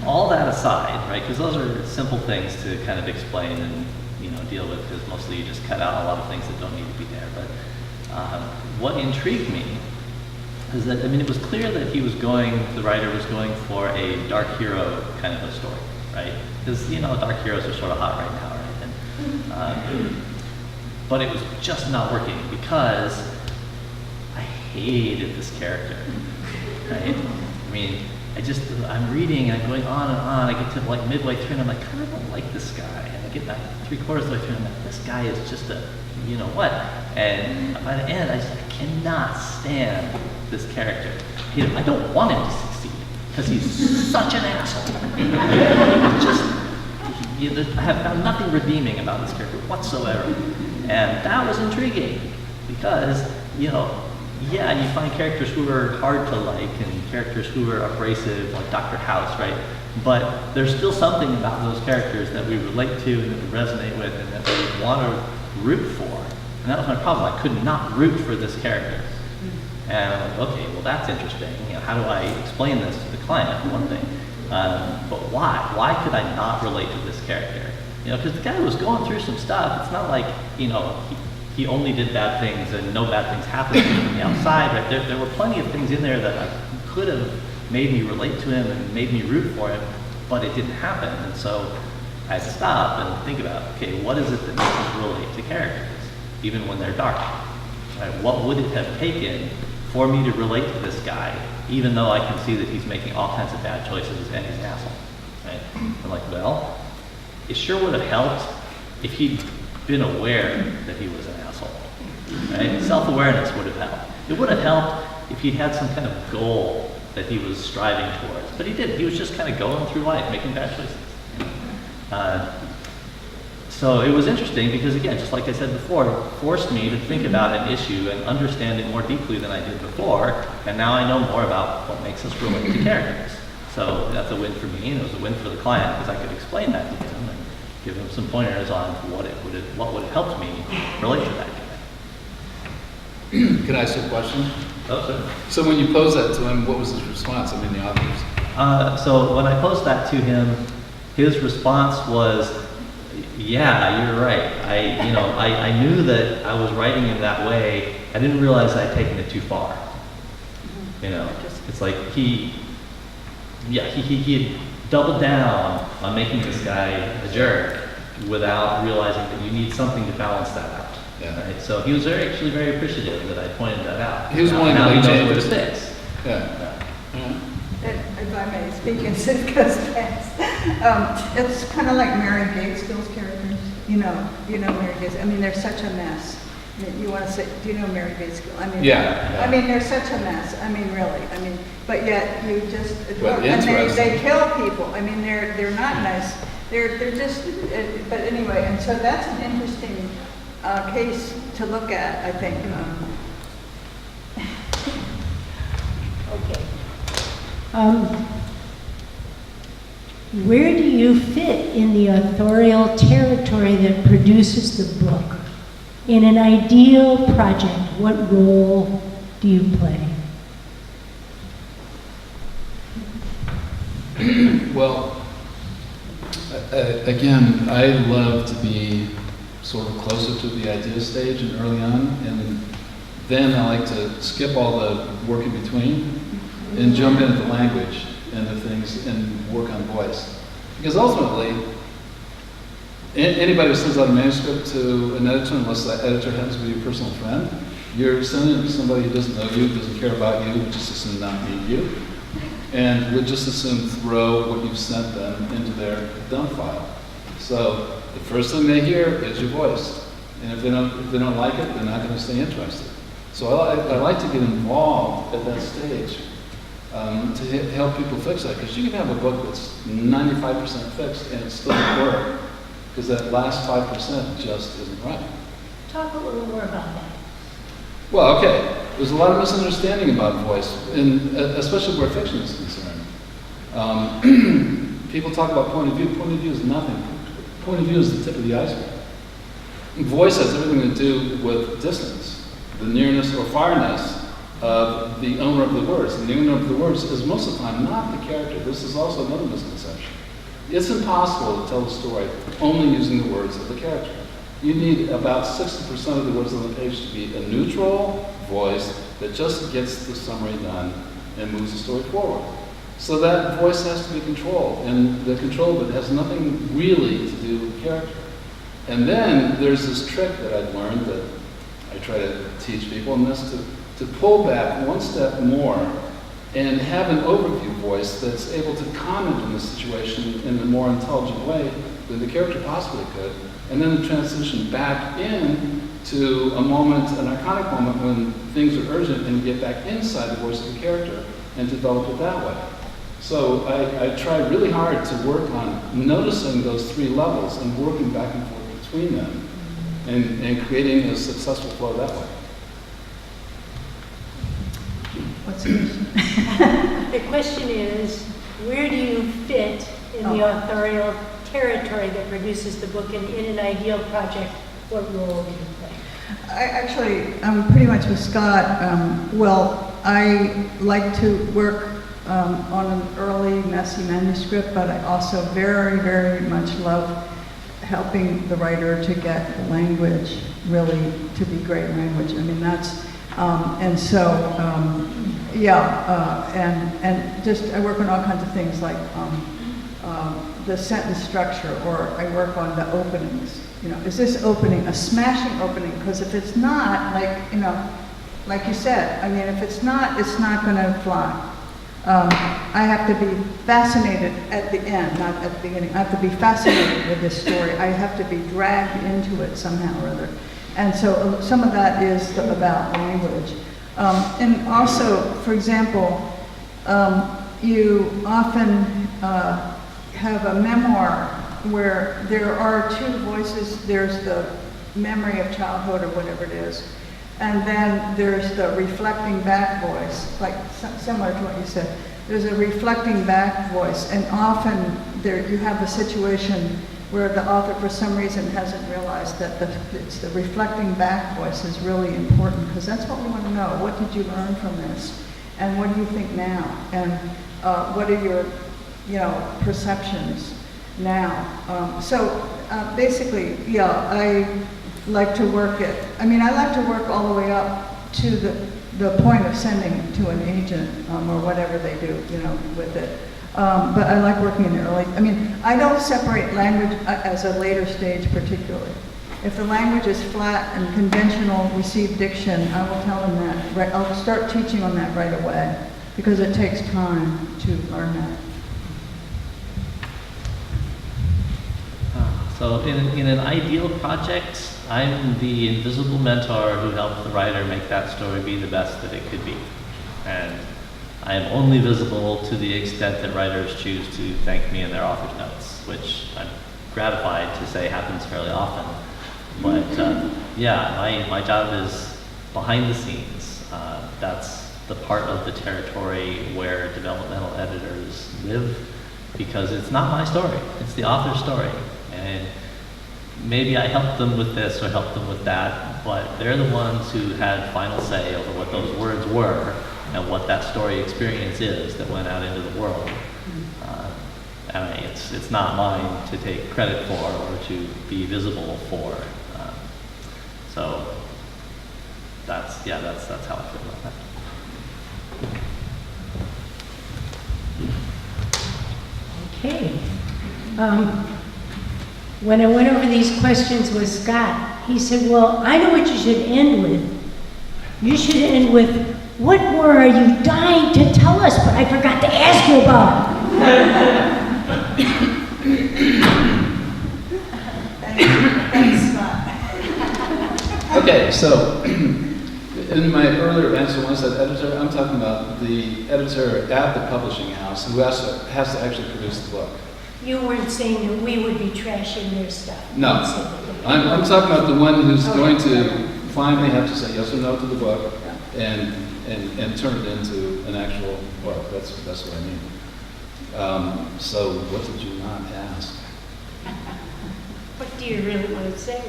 all that aside, right, because those are simple things to kind of explain and deal with, because mostly you just cut out a lot of things that don't need to be there. But what intrigued me is that, it was clear that the writer was going for a dark hero kind of a story, right? Because, dark heroes are sort of hot right now, right? And, but it was just not working because I hated this character, right? I'm reading and I'm going on and on. I get to like midway through and I'm like, I don't like this guy. And I get back 3/4 of the way through and I'm like, this guy is just a, what? And by the end, I cannot stand this character. I don't want him to succeed because he's such an asshole. I have found nothing redeeming about this character whatsoever. And that was intriguing because, you find characters who are hard to like and characters who are abrasive, like Dr. House, right? But there's still something about those characters that we relate to and that we resonate with and that we want to root for. And that was my problem. I could not root for this character. And I'm like, okay, well, that's interesting. How do I explain this to the client, for one thing? But why? Why could I not relate to this character? Because the guy was going through some stuff. It's not like, he only did bad things and no bad things happened to him from the outside, right? There were plenty of things in there that could have made me relate to him and made me root for him, but it didn't happen. And so I had to stop and think about, okay, what is it that makes us relate to characters, even when they're dark? Right? What would it have taken for me to relate to this guy, even though I can see that he's making all kinds of bad choices and he's an asshole? Right? I'm like, well, it sure would have helped if he'd been aware that he was an asshole. Right? Self-awareness would have helped. It would have helped if he had some kind of goal that he was striving towards, but he didn't. He was just kind of going through life, making bad choices. So it was interesting because, again, just like I said before, it forced me to think about an issue and understand it more deeply than I did before, and now I know more about what makes us relate to characters. So that's a win for me, and it was a win for the client because I could explain that to him and give him some pointers on what would have helped me relate to that guy. Can I ask you a question? Oh, certainly. So when you posed that to him, what was his response? I mean, the authors. So when I posed that to him, his response was, "Yeah, you're right. I knew that I was writing in that way. I didn't realize I'd taken it too far. It's like he had doubled down on making this guy a jerk without realizing that you need something to balance that out." Yeah. Right? So he was actually very appreciative that I pointed that out. He was willing to now make he knows what changes. it is. Yeah. If I may speak as it goes past, it's kind of like Mary Gateskill's characters. You know Mary Gateskill. I mean, they're such a mess. I mean, you want to say, do you know Mary Gateskill? I mean, Yeah. I mean, they're such a mess. I mean, really. I mean, but yet you just But and they interesting. kill people. I mean, they're not nice. They're just. But anyway, and so that's an interesting case to look at, I think. Okay. Where do you fit in the authorial territory that produces the book? In an ideal project, what role do you play? Well, again, I love to be sort of closer to the idea stage and early on, and then I like to skip all the work in between and jump into the language and the things and work on voice. Because ultimately, anybody who sends out a manuscript to an editor, unless that editor happens to be your personal friend, you're sending it to somebody who doesn't know you, doesn't care about you, would just as soon not need you, and would just as soon throw what you've sent them into their dump file. So the first thing they hear is your voice, and if they don't like it, they're not going to stay interested. So I like to get involved at that stage to help people fix that, because you can have a book that's 95% fixed and it still won't work, because that last 5% just isn't right. Talk a little more about that. Well, okay, there's a lot of misunderstanding about voice, and especially where fiction is concerned. People talk about point of view. Point of view is nothing. Point of view is the tip of the iceberg. Voice has everything to do with distance, the nearness or farness of the owner of the words. And the owner of the words is most of the time not the character. This is also another misconception. It's impossible to tell the story only using the words of the character. You need about 60% of the words on the page to be a neutral voice that just gets the summary done and moves the story forward. So that voice has to be controlled, and the control of it has nothing really to do with character. And then there's this trick that I've learned that I try to teach people, and that's to pull back one step more and have an overview voice that's able to comment on the situation in a more intelligent way than the character possibly could, and then transition back in to a moment, an iconic moment when things are urgent, and get back inside the voice of the character and develop it that way. So I try really hard to work on noticing those three levels and working back and forth between them and creating a successful flow that way. What's the question? The question is, where do you fit in the authorial territory that produces the book, and in an ideal project, what role do you play? I'm pretty much with Scott. I like to work on an early, messy manuscript, but I also very, very much love helping the writer to get the language really to be great language. I mean, that's, and just I work on all kinds of things like the sentence structure, or I work on the openings. You know, is this opening a smashing opening? Because if it's not, like, you know, like you said, I mean, if it's not going to fly. I have to be fascinated at the end, not at the beginning. I have to be fascinated with this story. I have to be dragged into it somehow or other. And so some of that is about language. And also, for example, you often have a memoir where there are two voices. There's the memory of childhood or whatever it is, and then there's the reflecting back voice, like similar to what you said. There's a reflecting back voice, and often there you have a situation where the author, for some reason, hasn't realized that it's the reflecting back voice is really important, because that's what we want to know. What did you learn from this? And what do you think now? And what are your, you know, perceptions now? So basically, yeah, I like to work it. I mean, I like to work all the way up to the point of sending it to an agent or whatever they do, you know, with it. But I like working in the early. I mean, I don't separate language as a later stage particularly. If the language is flat and conventional received diction, I will tell them that. Right, I'll start teaching on that right away because it takes time to learn that. So in an ideal project, I'm the invisible mentor who helped the writer make that story be the best that it could be. And I am only visible to the extent that writers choose to thank me in their author's notes, which I'm gratified to say happens fairly often. But yeah, my job is behind the scenes. That's the part of the territory where developmental editors live, because it's not my story, it's the author's story. And maybe I helped them with this or helped them with that, but they're the ones who had final say over what those words were and what that story experience is that went out into the world. And it's not mine to take credit for or to be visible for. So that's how I feel about that. Okay. When I went over these questions with Scott, he said, well, I know what you should end with. You should end with, what more are you dying to tell us, but I forgot to ask you about? Thanks, Scott. Okay, so in my earlier answer, when I said editor, I'm talking about the editor at the publishing house who has to actually produce the book. You weren't saying that we would be trashing their stuff. No, I'm talking about the one who's going to finally have to say yes or no to the book and turn it into an actual work. That's what I mean. So what did you not ask? What do you really want to say?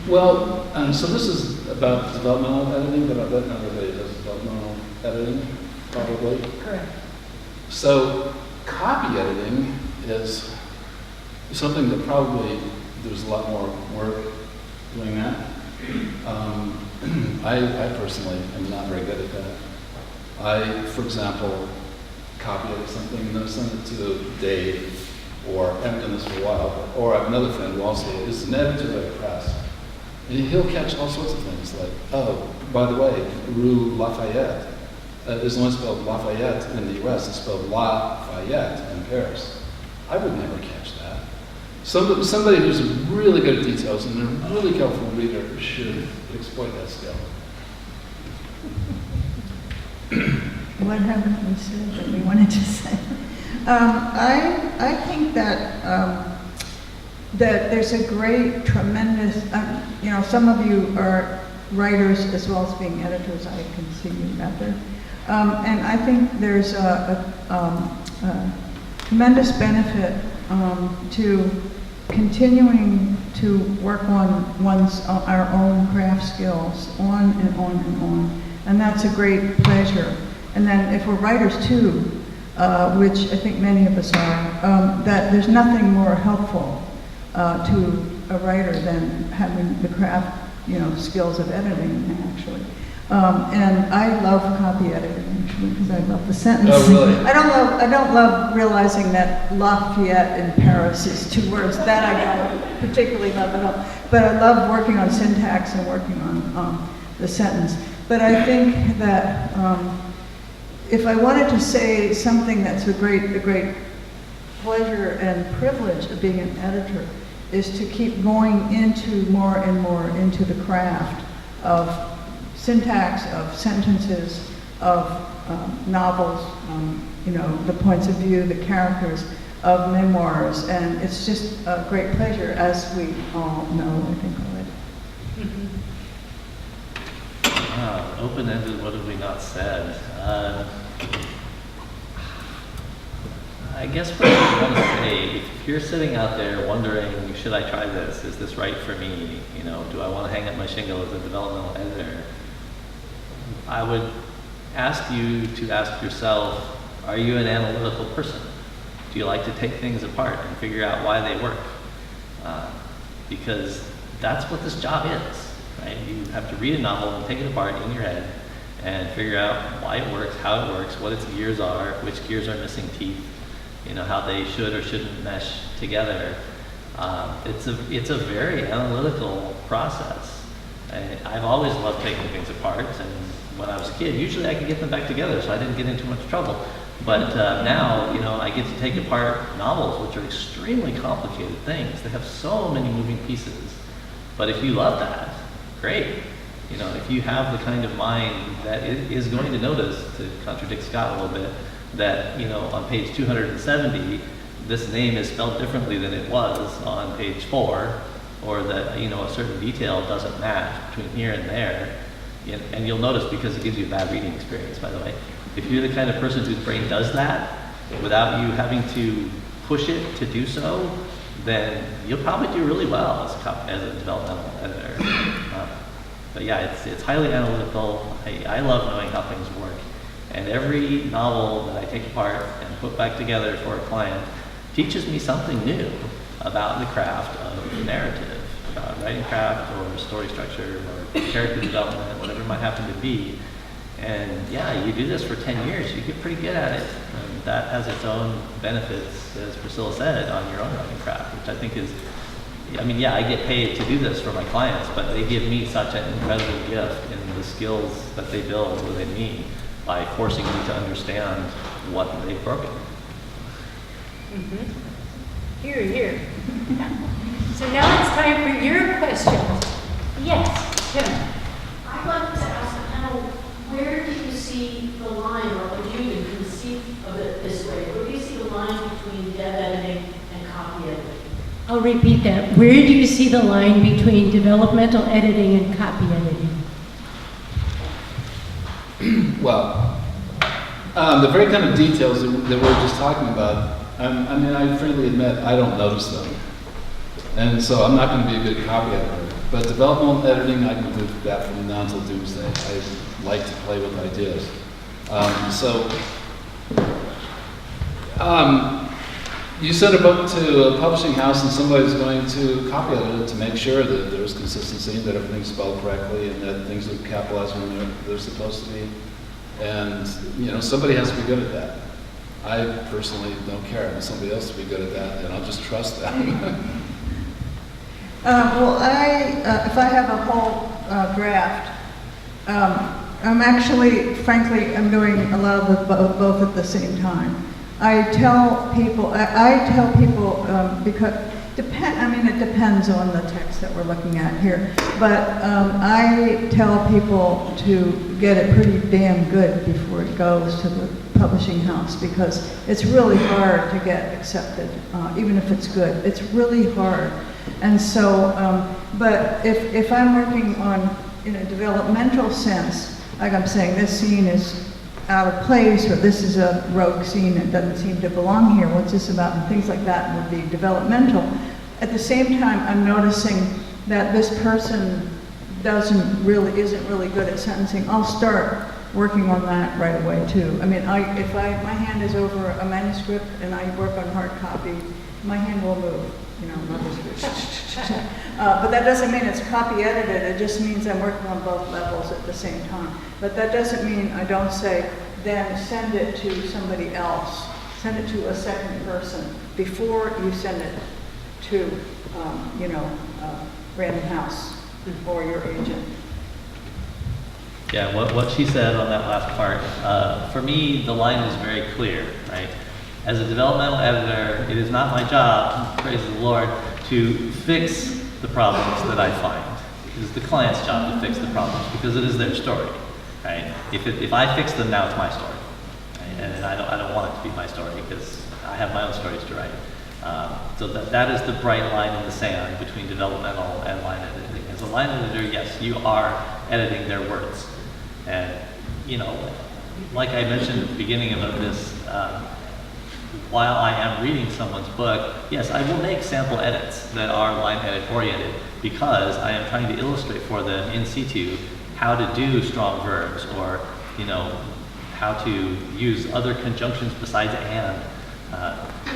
Well, so this is about developmental editing, but I bet not everybody does developmental editing, probably. Correct. So copy editing is something that probably there's a lot more work doing that. I personally am not very good at that. I, for example, copy edit something and then send it to Dave, or I haven't done this for a while, or I have another friend who also is an editor at a press. And he'll catch all sorts of things like, oh, by the way, Rue Lafayette is only spelled Lafayette in the US, it's spelled Lafayette in Paris. I would never catch that. Somebody who's really good at details and a really careful reader should exploit that skill. What haven't we said that we wanted to say? I think that that there's a great, tremendous, you know, some of you are writers as well as being editors. I can see you out there. And I think there's a tremendous benefit to continuing to work on our own craft skills on and on and on. And that's a great pleasure. And then if we're writers too, which I think many of us are, that there's nothing more helpful to a writer than having the craft, you know, skills of editing, actually. And I love copy editing, actually, because I love the sentence. Oh, really? I don't love realizing that Lafayette in Paris is 2 words. That I don't particularly love at all. But I love working on syntax and working on the sentence. But I think that if I wanted to say something that's a great pleasure and privilege of being an editor, is to keep going into more and more into the craft of syntax, of sentences, of novels, you know, the points of view, the characters, of memoirs, and it's just a great pleasure, as we all know, I think, already. Open-ended, what have we not said? I guess what I want to say, if you're sitting out there wondering, should I try this? Is this right for me? You know, do I want to hang up my shingle as a developmental editor? I would ask you to ask yourself, are you an analytical person? Do you like to take things apart and figure out why they work? Because that's what this job is, right? You have to read a novel and take it apart in your head and figure out why it works, how it works, what its gears are, which gears are missing teeth, you know, how they should or shouldn't mesh together. It's a very analytical process. I've always loved taking things apart, and when I was a kid, usually I could get them back together, so I didn't get into much trouble. But now, you know, I get to take apart novels, which are extremely complicated things. They have so many moving pieces. But if you love that, great. You know, if you have the kind of mind that is going to notice, to contradict Scott a little bit, that, you know, on page 270, this name is spelled differently than it was on page 4, or that, you know, a certain detail doesn't match between here and there. And you'll notice, because it gives you a bad reading experience, by the way. If you're the kind of person whose brain does that without you having to push it to do so, then you'll probably do really well as a developmental editor. But yeah, it's highly analytical. I love knowing how things work. And every novel that I take apart and put back together for a client teaches me something new about the craft of narrative, about writing craft or story structure or character development, whatever it might happen to be. And yeah, you do this for 10 years, you get pretty good at it. And that has its own benefits, as Priscilla said, on your own writing craft, which I think is, I mean, yeah, I get paid to do this for my clients, but they give me such an incredible gift in the skills that they build within me by forcing me to understand what they've broken. Here, here. So now it's time for your questions. Yes, Tim. I'd like to ask the panel, where do you see the line, or would you even conceive of it this way? Where do you see the line between dev editing and copy editing? I'll repeat that. Where do you see the line between developmental editing and copy editing? Well, the very kind of details that we were just talking about, I mean, I freely admit I don't notice them. And so I'm not going to be a good copy editor. But developmental editing, I can do that from now until doomsday. I like to play with ideas. You send a book to a publishing house and somebody's going to copy edit it to make sure that there's consistency, that everything's spelled correctly, and that things are capitalized when they're supposed to be. And, you know, somebody has to be good at that. I personally don't care. I want somebody else to be good at that, and I'll just trust them. Well, if I have a whole draft, I'm actually, frankly, I'm doing a lot of both at the same time. I tell people because it depends on the text that we're looking at here. But I tell people to get it pretty damn good before it goes to the publishing house, because it's really hard to get accepted, even if it's good. It's really hard. And so, but if I'm working on, in a developmental sense, like I'm saying, this scene is out of place, or this is a rogue scene that doesn't seem to belong here, what's this about, and things like that would be developmental. At the same time, I'm noticing that this person isn't really good at sentencing. I'll start working on that right away too. I mean, if my hand is over a manuscript and I work on hard copy, my hand will move, you know, not just but that doesn't mean it's copy edited, it just means I'm working on both levels at the same time. But that doesn't mean I don't say, then send it to somebody else, send it to a second person before you send it to, you know, Random House or your agent. Yeah, what she said on that last part, for me, the line is very clear, right? As a developmental editor, it is not my job, praise the Lord, to fix the problems that I find. It is the client's job to fix the problems because it is their story, right? If I fix them, now it's my story, right? And I don't want it to be my story because I have my own stories to write. So that is the bright line in the sand between developmental and line editing. As a line editor, yes, you are editing their words. And, you know, like I mentioned at the beginning of this, while I am reading someone's book, yes, I will make sample edits that are line edit oriented because I am trying to illustrate for them in situ how to do strong verbs or, you know, how to use other conjunctions besides and,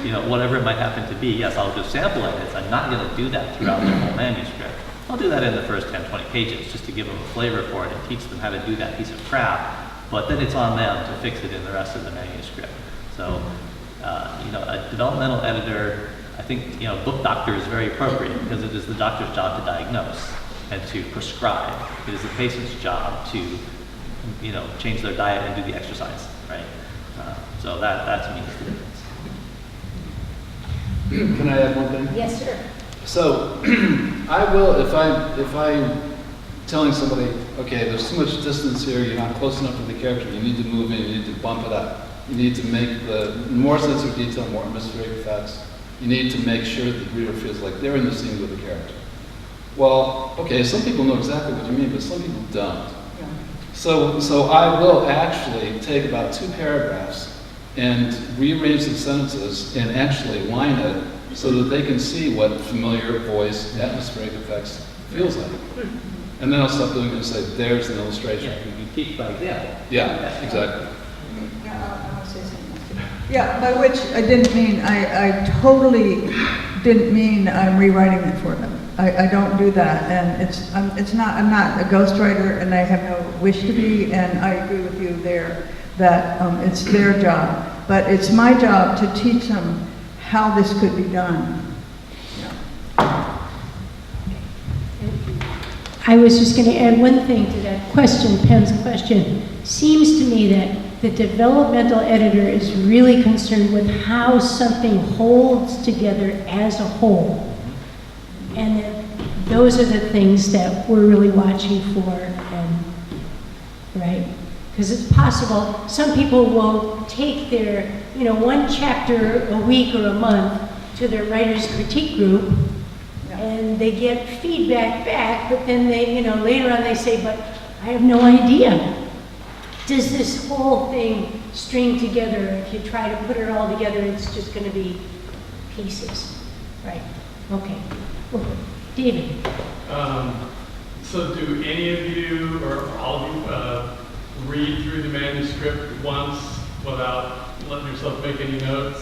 you know, whatever it might happen to be. Yes, I'll do sample edits. I'm not going to do that throughout their whole manuscript. I'll do that in the first 10, 20 pages just to give them a flavor for it and teach them how to do that piece of crap, but then it's on them to fix it in the rest of the manuscript. So, you know, a developmental editor, I think, you know, book doctor is very appropriate because it is the doctor's job to diagnose and to prescribe. It is the patient's job to, you know, change their diet and do the exercise, right? So that to me is the difference. Can I add one thing? Yes, sir. So, I will, if I'm telling somebody, okay, there's too much distance here, you're not close enough to the character, you need to move in, you need to bump it up. You need to make the more sense of detail, more atmospheric effects. You need to make sure that the reader feels like they're in the scene with the character. Well, okay, some people know exactly what you mean, but some people don't. Yeah. So I will actually take about 2 paragraphs and rearrange the sentences and actually line it so that they can see what familiar voice, atmospheric effects feels like. And then I'll stop doing it and say, there's an illustration. Yeah, you teach by example. Yeah, exactly. Yeah, I want to say something. Yeah, by which I didn't mean, I totally didn't mean I'm rewriting it for them. I don't do that, and I'm not a ghostwriter, and I have no wish to be, and I agree with you there that it's their job. But it's my job to teach them how this could be done. I was just going to add one thing to that question, Pam's question. Seems to me that the developmental editor is really concerned with how something holds together as a whole. And that those are the things that we're really watching for, and right? Because it's possible, some people will take their, you know, 1 chapter a week or a month to their writer's critique group, and they get feedback back, but then they, you know, later on they say, but I have no idea. Does this whole thing string together? If you try to put it all together, it's just going to be pieces, right? Okay. Well, David. So do any of you or all of you read through the manuscript once without letting yourself make any notes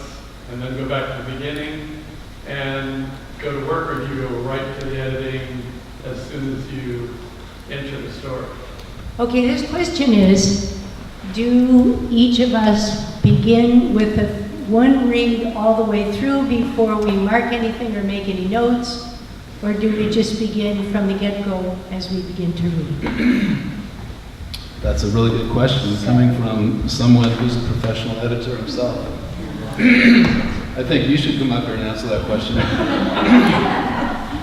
and then go back to the beginning and go to work, or do you go right to the editing as soon as you enter the story? Okay, this question is, do each of us begin with one read all the way through before we mark anything or make any notes? Or do we just begin from the get-go as we begin to read? That's a really good question, coming from someone who's a professional editor himself. I think you should come up here and answer that question.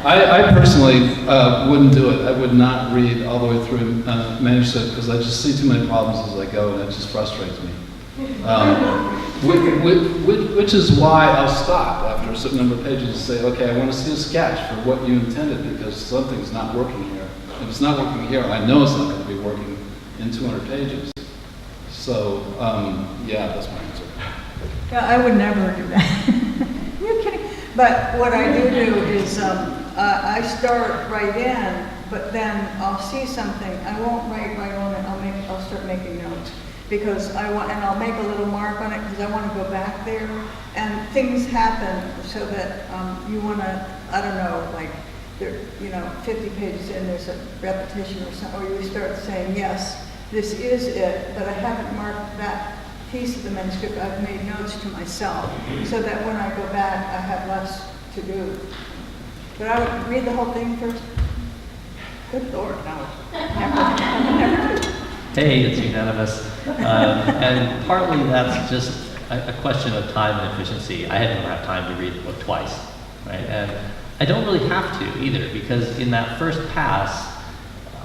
I personally wouldn't do it. I would not read all the way through manuscript because I just see too many problems as I go, and it just frustrates me. Which is why I'll stop after a certain number of pages and say, okay, I want to see a sketch for what you intended because something's not working here. If it's not working here, I know it's not going to be working in 200 pages. So, yeah, that's my answer. Yeah, I would never do that. You're kidding. But what I do is I start right in, but then I'll see something, I won't write right on it, I'll start making notes. Because I'll make a little mark on it because I want to go back there. And things happen so that you want to, I don't know, like, there, 50 pages in, there's a repetition or something, or you start saying, yes, this is it, but I haven't marked that piece of the manuscript. I've made notes to myself so that when I go back, I have less to do. But I would read the whole thing first. Good Lord, no. Never do. Hey, it's unanimous. And partly that's just a question of time and efficiency. I had never had time to read the book twice, right? And I don't really have to either, because in that first pass,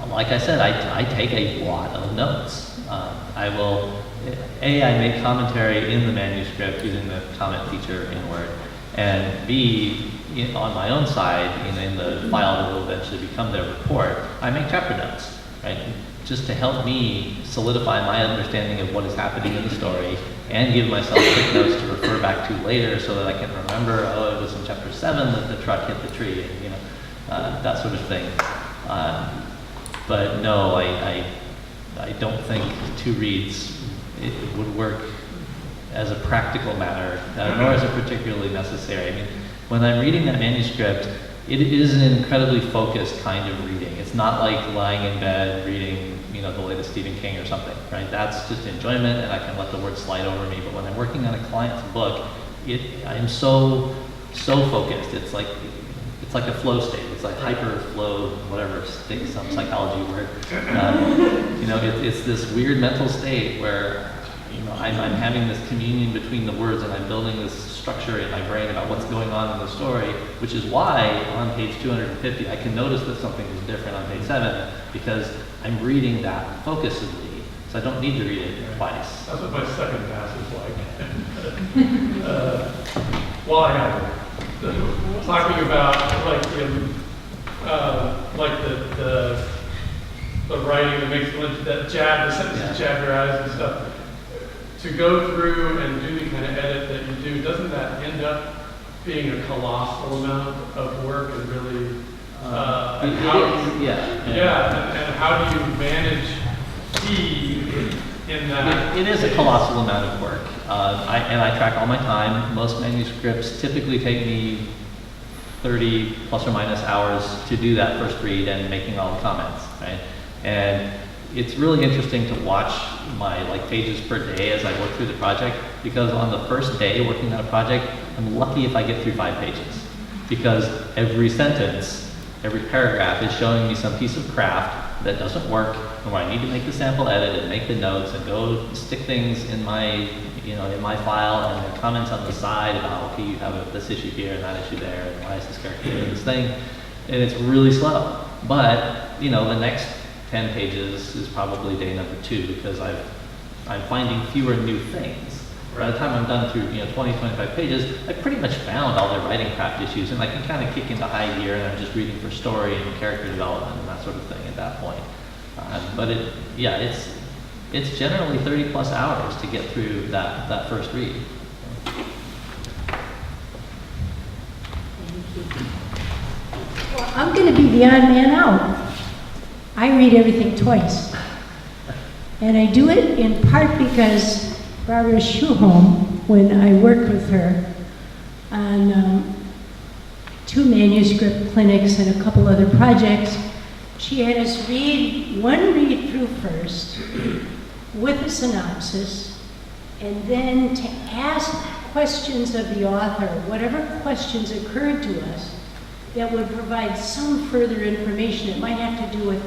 like I said, I take a lot of notes. I make commentary in the manuscript using the comment feature in Word, and B, on my own side, in the file that will eventually become their report, I make chapter notes, right? Just to help me solidify my understanding of what is happening in the story and give myself quick notes to refer back to later so that I can remember, oh, it was in chapter 7 that the truck hit the tree, and that sort of thing. But no, I don't think 2 reads it would work as a practical matter, nor is it particularly necessary. I mean, when I'm reading that manuscript, it is an incredibly focused kind of reading. It's not like lying in bed reading, the latest Stephen King or something, right? That's just enjoyment, and I can let the words slide over me. But when I'm working on a client's book, I'm so focused. It's like a flow state. It's like hyper flow, whatever state, some psychology word. It's this weird mental state where I'm having this communion between the words, and I'm building this structure in my brain about what's going on in the story, which is why on page 250 I can notice that something is different on page 7, because I'm reading that focusedly, so I don't need to read it twice. That's what my second pass is like. While I have it, talking about the writing that makes that jab, the sentences jab your eyes and stuff. To go through and do the kind of edit that you do, doesn't that end up being a colossal amount of work and really? And how do you manage in that? It is a colossal amount of work, I track all my time. Most manuscripts typically take me 30 plus or minus hours to do that first read and making all the comments, right? And it's really interesting to watch my pages per day as I work through the project, because on the first day working on a project, I'm lucky if I get through 5 pages, because every sentence, every paragraph is showing me some piece of craft that doesn't work, and where I need to make the sample edit and make the notes and go stick things in my file, and then comments on the side about, okay, you have this issue here and that issue there, and why is this character doing this thing, and it's really slow. But the next 10 pages is probably day number 2, because I'm finding fewer new things. By the time I'm done through 20, 25 pages, I've pretty much found all the writing craft issues, and I can kind of kick into high gear, and I'm just reading for story and character development and that sort of thing at that point. But it's generally 30 plus hours to get through that first read. Well, I'm going to be the odd man out. I read everything twice. And I do it in part because Barbara Schuholm, when I worked with her on 2 manuscript clinics and a couple other projects, she had us read one read through first with a synopsis, and then to ask questions of the author, whatever questions occurred to us that would provide some further information. It might have to do with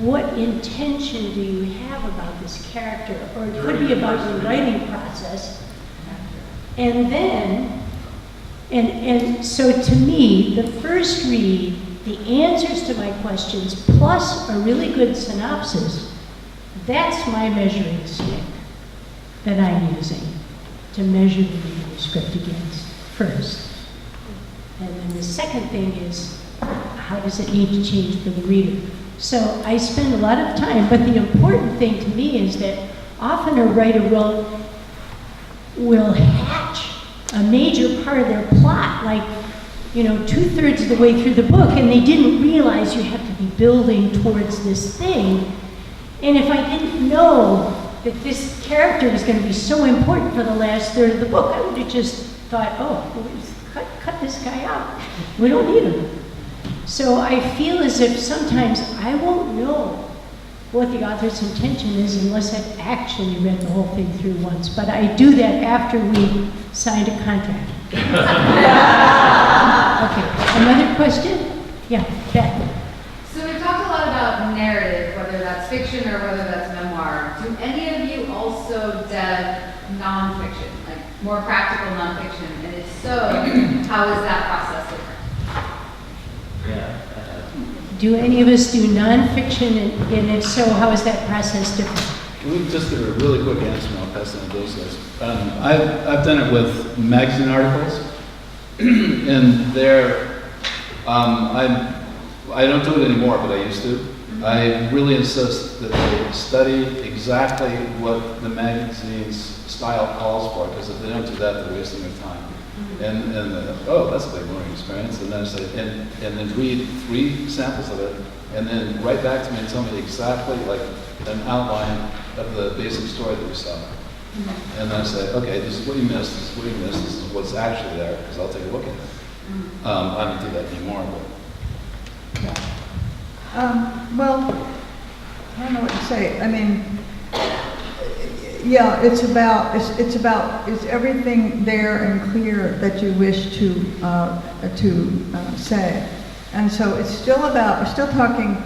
what intention do you have about this character, or it could be about your writing process. And then, and so to me, the first read, the answers to my questions, plus a really good synopsis, that's my measuring stick that I'm using to measure the manuscript against first. And then the second thing is, how does it need to change for the reader? So I spend a lot of time, but the important thing to me is that often a writer will hatch a major part of their plot, like, 2/3 of the way through the book, and they didn't realize you have to be building towards this thing. And if I didn't know that this character was going to be so important for the last third of the book, I would have just thought, oh, well, cut this guy out. We don't need him. So I feel as if sometimes I won't know what the author's intention is unless I've actually read the whole thing through once. But I do that after we signed a contract. Okay, another question? Yeah, Beth. So we've talked a lot about narrative, whether that's fiction or whether that's memoir. Do any of you also dev nonfiction, like more practical nonfiction? And if so, how is that process different? Yeah. Do any of us do nonfiction, and if so, how is that process different? Can we just give a really quick answer and I'll pass it on to those guys. I've done it with magazine articles, and I don't do it anymore, but I used to. I really insist that they study exactly what the magazine's style calls for, because if they don't do that, they're wasting their time. And oh, that's a big learning experience. And then say, and then read 3 samples of it, and then write back to me and tell me exactly like an outline of the basic story that we saw. And then I say, okay, this is what you missed, this is what you missed, this is what's actually there, because I'll take a look at it. I don't do that anymore, but. Well, I don't know what to say. I mean, yeah, it's about, is everything there and clear that you wish to say? And so it's still about, we're still talking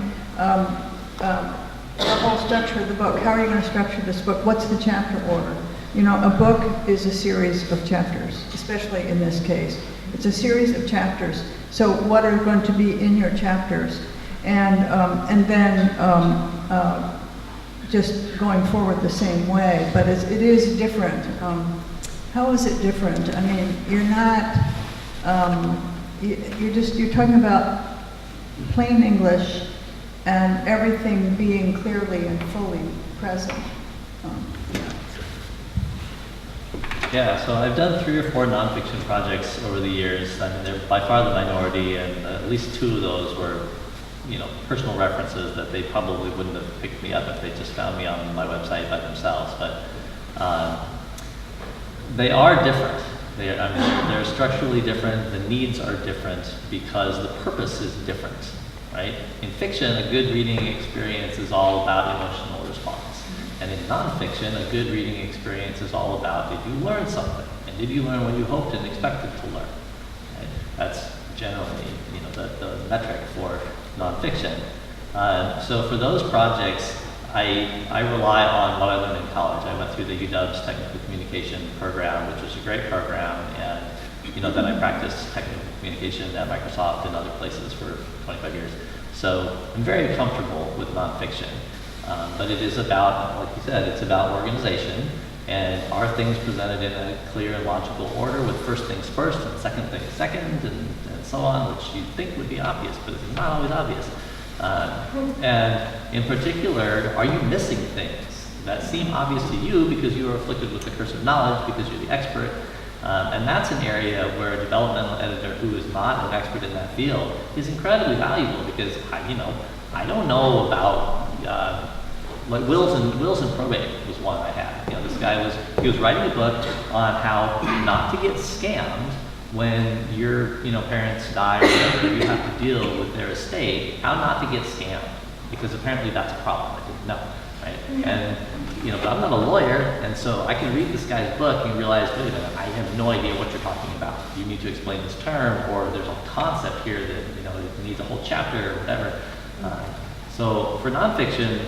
the whole structure of the book. How are you going to structure this book? What's the chapter order? A book is a series of chapters, especially in this case. It's a series of chapters. So what are going to be in your chapters? And then just going forward the same way, but it is different. How is it different? I mean, you're not, you're talking about plain English and everything being clearly and fully present. Yeah, so I've done 3 or 4 nonfiction projects over the years. I mean, they're by far the minority, and at least 2 of those were, personal references that they probably wouldn't have picked me up if they just found me on my website by themselves. But they are different. They're structurally different. The needs are different because the purpose is different, right? In fiction, a good reading experience is all about emotional response. And in nonfiction, a good reading experience is all about, did you learn something? And did you learn what you hoped and expected to learn? Right? That's generally, the metric for nonfiction. So for those projects, I rely on what I learned in college. I went through the UW's Technical Communication program, which was a great program, and then I practiced technical communication at Microsoft and other places for 25 years. So I'm very comfortable with nonfiction. But it is about, like you said, it's about organization, and are things presented in a clear and logical order with first things first and second things second, and so on, which you'd think would be obvious, but it's not always obvious. And in particular, are you missing things that seem obvious to you because you are afflicted with the curse of knowledge, because you're the expert? And that's an area where a developmental editor who is not an expert in that field is incredibly valuable, because I don't know about like wills and probate was one I had. This guy was writing a book on how not to get scammed when your parents die or whatever. You have to deal with their estate. How not to get scammed, because apparently that's a problem. I didn't know, right? And but I'm not a lawyer, and so I can read this guy's book and realize, wait a minute, I have no idea what you're talking about. You need to explain this term, or there's a concept here that it needs a whole chapter or whatever. So for nonfiction,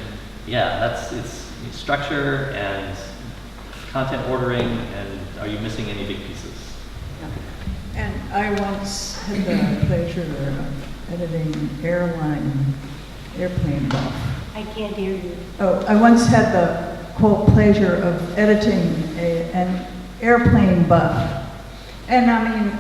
yeah, it's structure and content ordering, and are you missing any big pieces? And I once had the pleasure of editing Airplane Buff. I can't hear you. Oh, I once had the, quote, pleasure of editing an Airplane Buff. And I mean,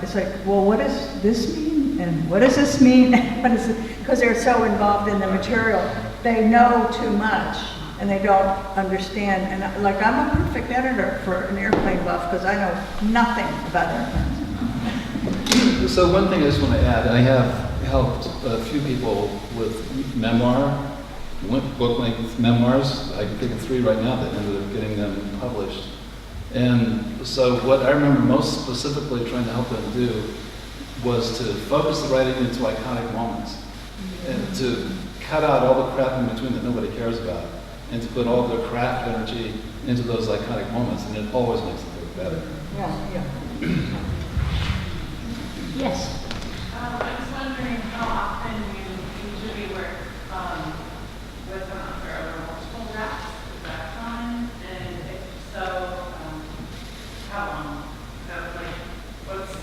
it's like, well, what does this mean? And what does this mean? What is it? Because they're so involved in the material. They know too much, and they don't understand. And I'm a perfect editor for an Airplane Buff, because I know nothing about airplanes. So one thing I just want to add, I have helped a few people with book-length memoirs. I can think of 3 right now that ended up getting them published. And so what I remember most specifically trying to help them do was to focus the writing into iconic moments and to cut out all the crap in between that nobody cares about and to put all their craft energy into those iconic moments, and it always makes it look better. Yeah. Yes. I was wondering how often you usually work with an author over multiple drafts. Is that common? And if so, how long? So, like, what's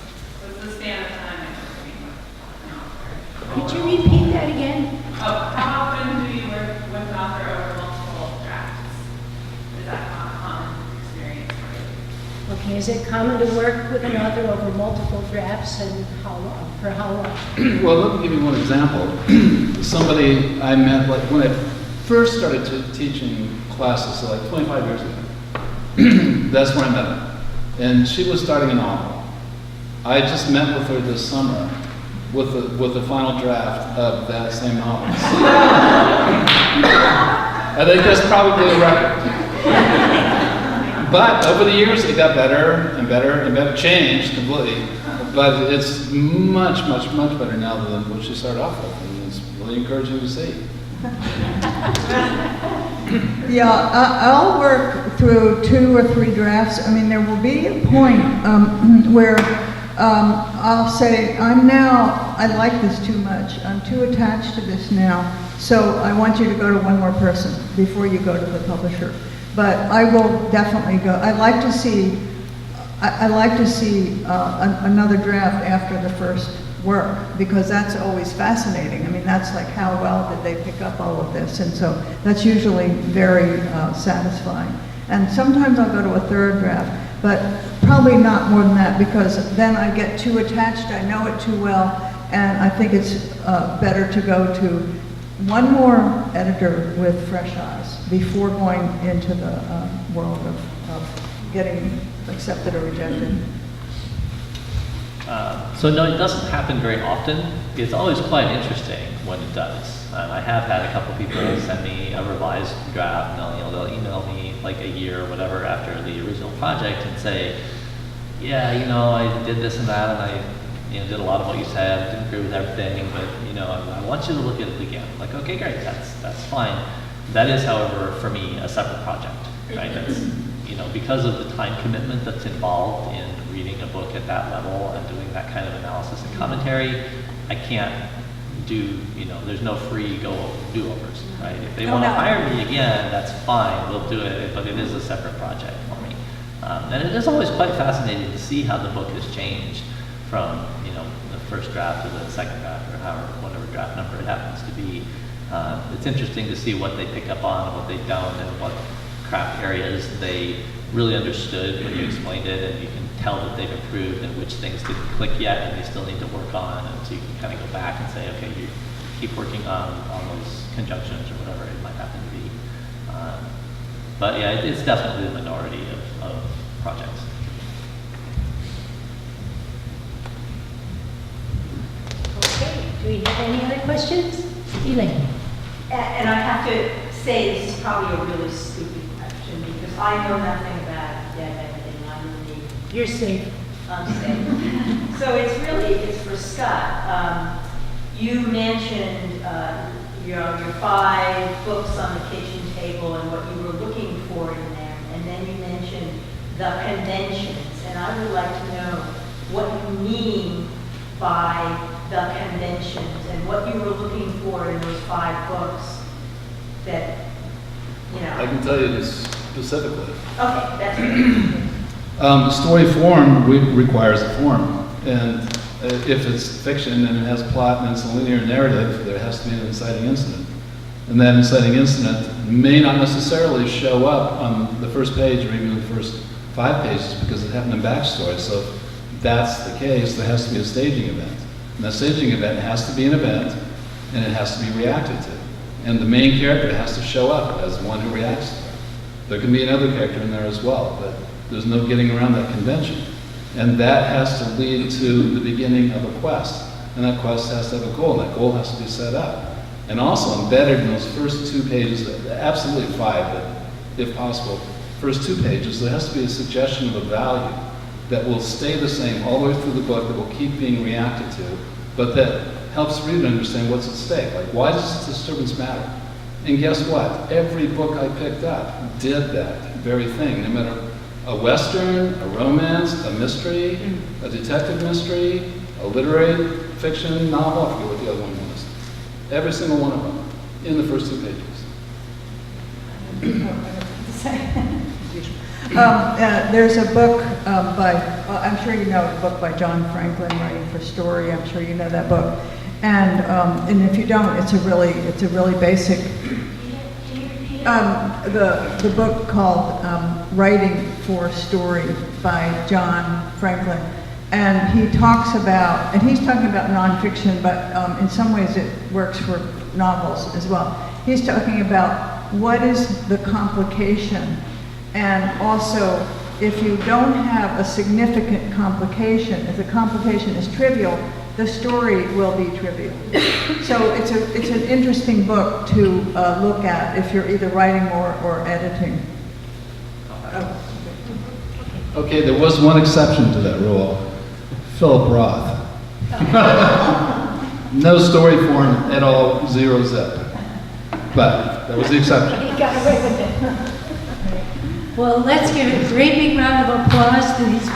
the span of time that you're working with an author? Could you repeat that again? Oh, how often do you work with an author over multiple drafts? Is that a common experience for you? Okay, is it common to work with an author over multiple drafts, and how long? For how long? Well, let me give you one example. Somebody I met, like when I first started teaching classes, so like 25 years ago, that's when I met her. And she was starting a novel. I just met with her this summer with the final draft of that same novel. I think that's probably a record. But over the years, it got better and better and better, changed completely. But it's much, much, much better now than what she started off with, and it's really encouraging to see. Yeah, I'll work through 2 or 3 drafts. I mean, there will be a point where I'll say, I like this too much. I'm too attached to this now. So I want you to go to one more person before you go to the publisher. But I will definitely go. I like to see another draft after the first work, because that's always fascinating. I mean, that's like, how well did they pick up all of this? And so that's usually very satisfying. And sometimes I'll go to a 3rd draft, but probably not more than that, because then I get too attached, I know it too well, and I think it's better to go to one more editor with fresh eyes before going into the world of getting accepted or rejected. So no, it doesn't happen very often. It's always quite interesting when it does. I have had a couple people send me a revised draft, and they'll email me like a year or whatever after the original project and say, yeah, I did this and that, and I did a lot of what you said, didn't agree with everything, but I want you to look at it again. Like, okay, great, that's fine. That is, however, for me, a separate project, right? That's, because of the time commitment that's involved in reading a book at that level and doing that kind of analysis and commentary, I can't do, there's no free do-overs, right? If they want to hire me again, that's fine, we'll do it, but it is a separate project for me. And it is always quite fascinating to see how the book has changed from, the first draft to the second draft, or whatever draft number it happens to be. It's interesting to see what they pick up on, what they don't, and what craft areas they really understood when you explained it, and you can tell that they've improved and which things didn't click yet and they still need to work on, and so you can kind of go back and say, okay, you keep working on those conjunctions or whatever it might happen to be. But yeah, it's definitely the minority of projects. Okay, do we have any other questions? Elaine? And I have to say, this is probably a really stupid question, because I know nothing about dev editing. I'm really You're safe. unsafe. So it's for Scott. You mentioned your 5 books on the kitchen table and what you were looking for in them, and then you mentioned the conventions, and I would like to know what you mean by the conventions and what you were looking for in those 5 books that, I can tell you this specifically. Okay, that's great. Story form requires a form, and if it's fiction and it has plot and it's a linear narrative, there has to be an inciting incident. And that inciting incident may not necessarily show up on the first page or even the first 5 pages because it happened in backstory. So if that's the case, there has to be a staging event. And that staging event has to be an event, and it has to be reacted to. And the main character has to show up as one who reacts to it. There can be another character in there as well, but there's no getting around that convention. And that has to lead to the beginning of a quest. And that quest has to have a goal, and that goal has to be set up. And also embedded in those first 2 pages, absolutely 5, but if possible, first 2 pages, there has to be a suggestion of a value that will stay the same all the way through the book, that will keep being reacted to, but that helps reader understand what's at stake. Like, why does this disturbance matter? And guess what? Every book I picked up did that very thing, no matter a Western, a romance, a mystery, a detective mystery, a literary fiction novel, I forget what the other one was. Every single one of them in the first 2 pages. There's a book I'm sure you know the book by John Franklin, Writing for Story. I'm sure you know that book. And if you don't, it's a really basic. The book called Writing for Story by John Franklin. And he's talking about nonfiction, but in some ways it works for novels as well. He's talking about what is the complication, and also if you don't have a significant complication, if the complication is trivial, the story will be trivial. So it's an interesting book to look at if you're either writing or editing. Okay, there was one exception to that rule. Philip Roth. No story form at all, 0 zip. But that was the exception. He got away with it. Well, let's give a great big round of applause to these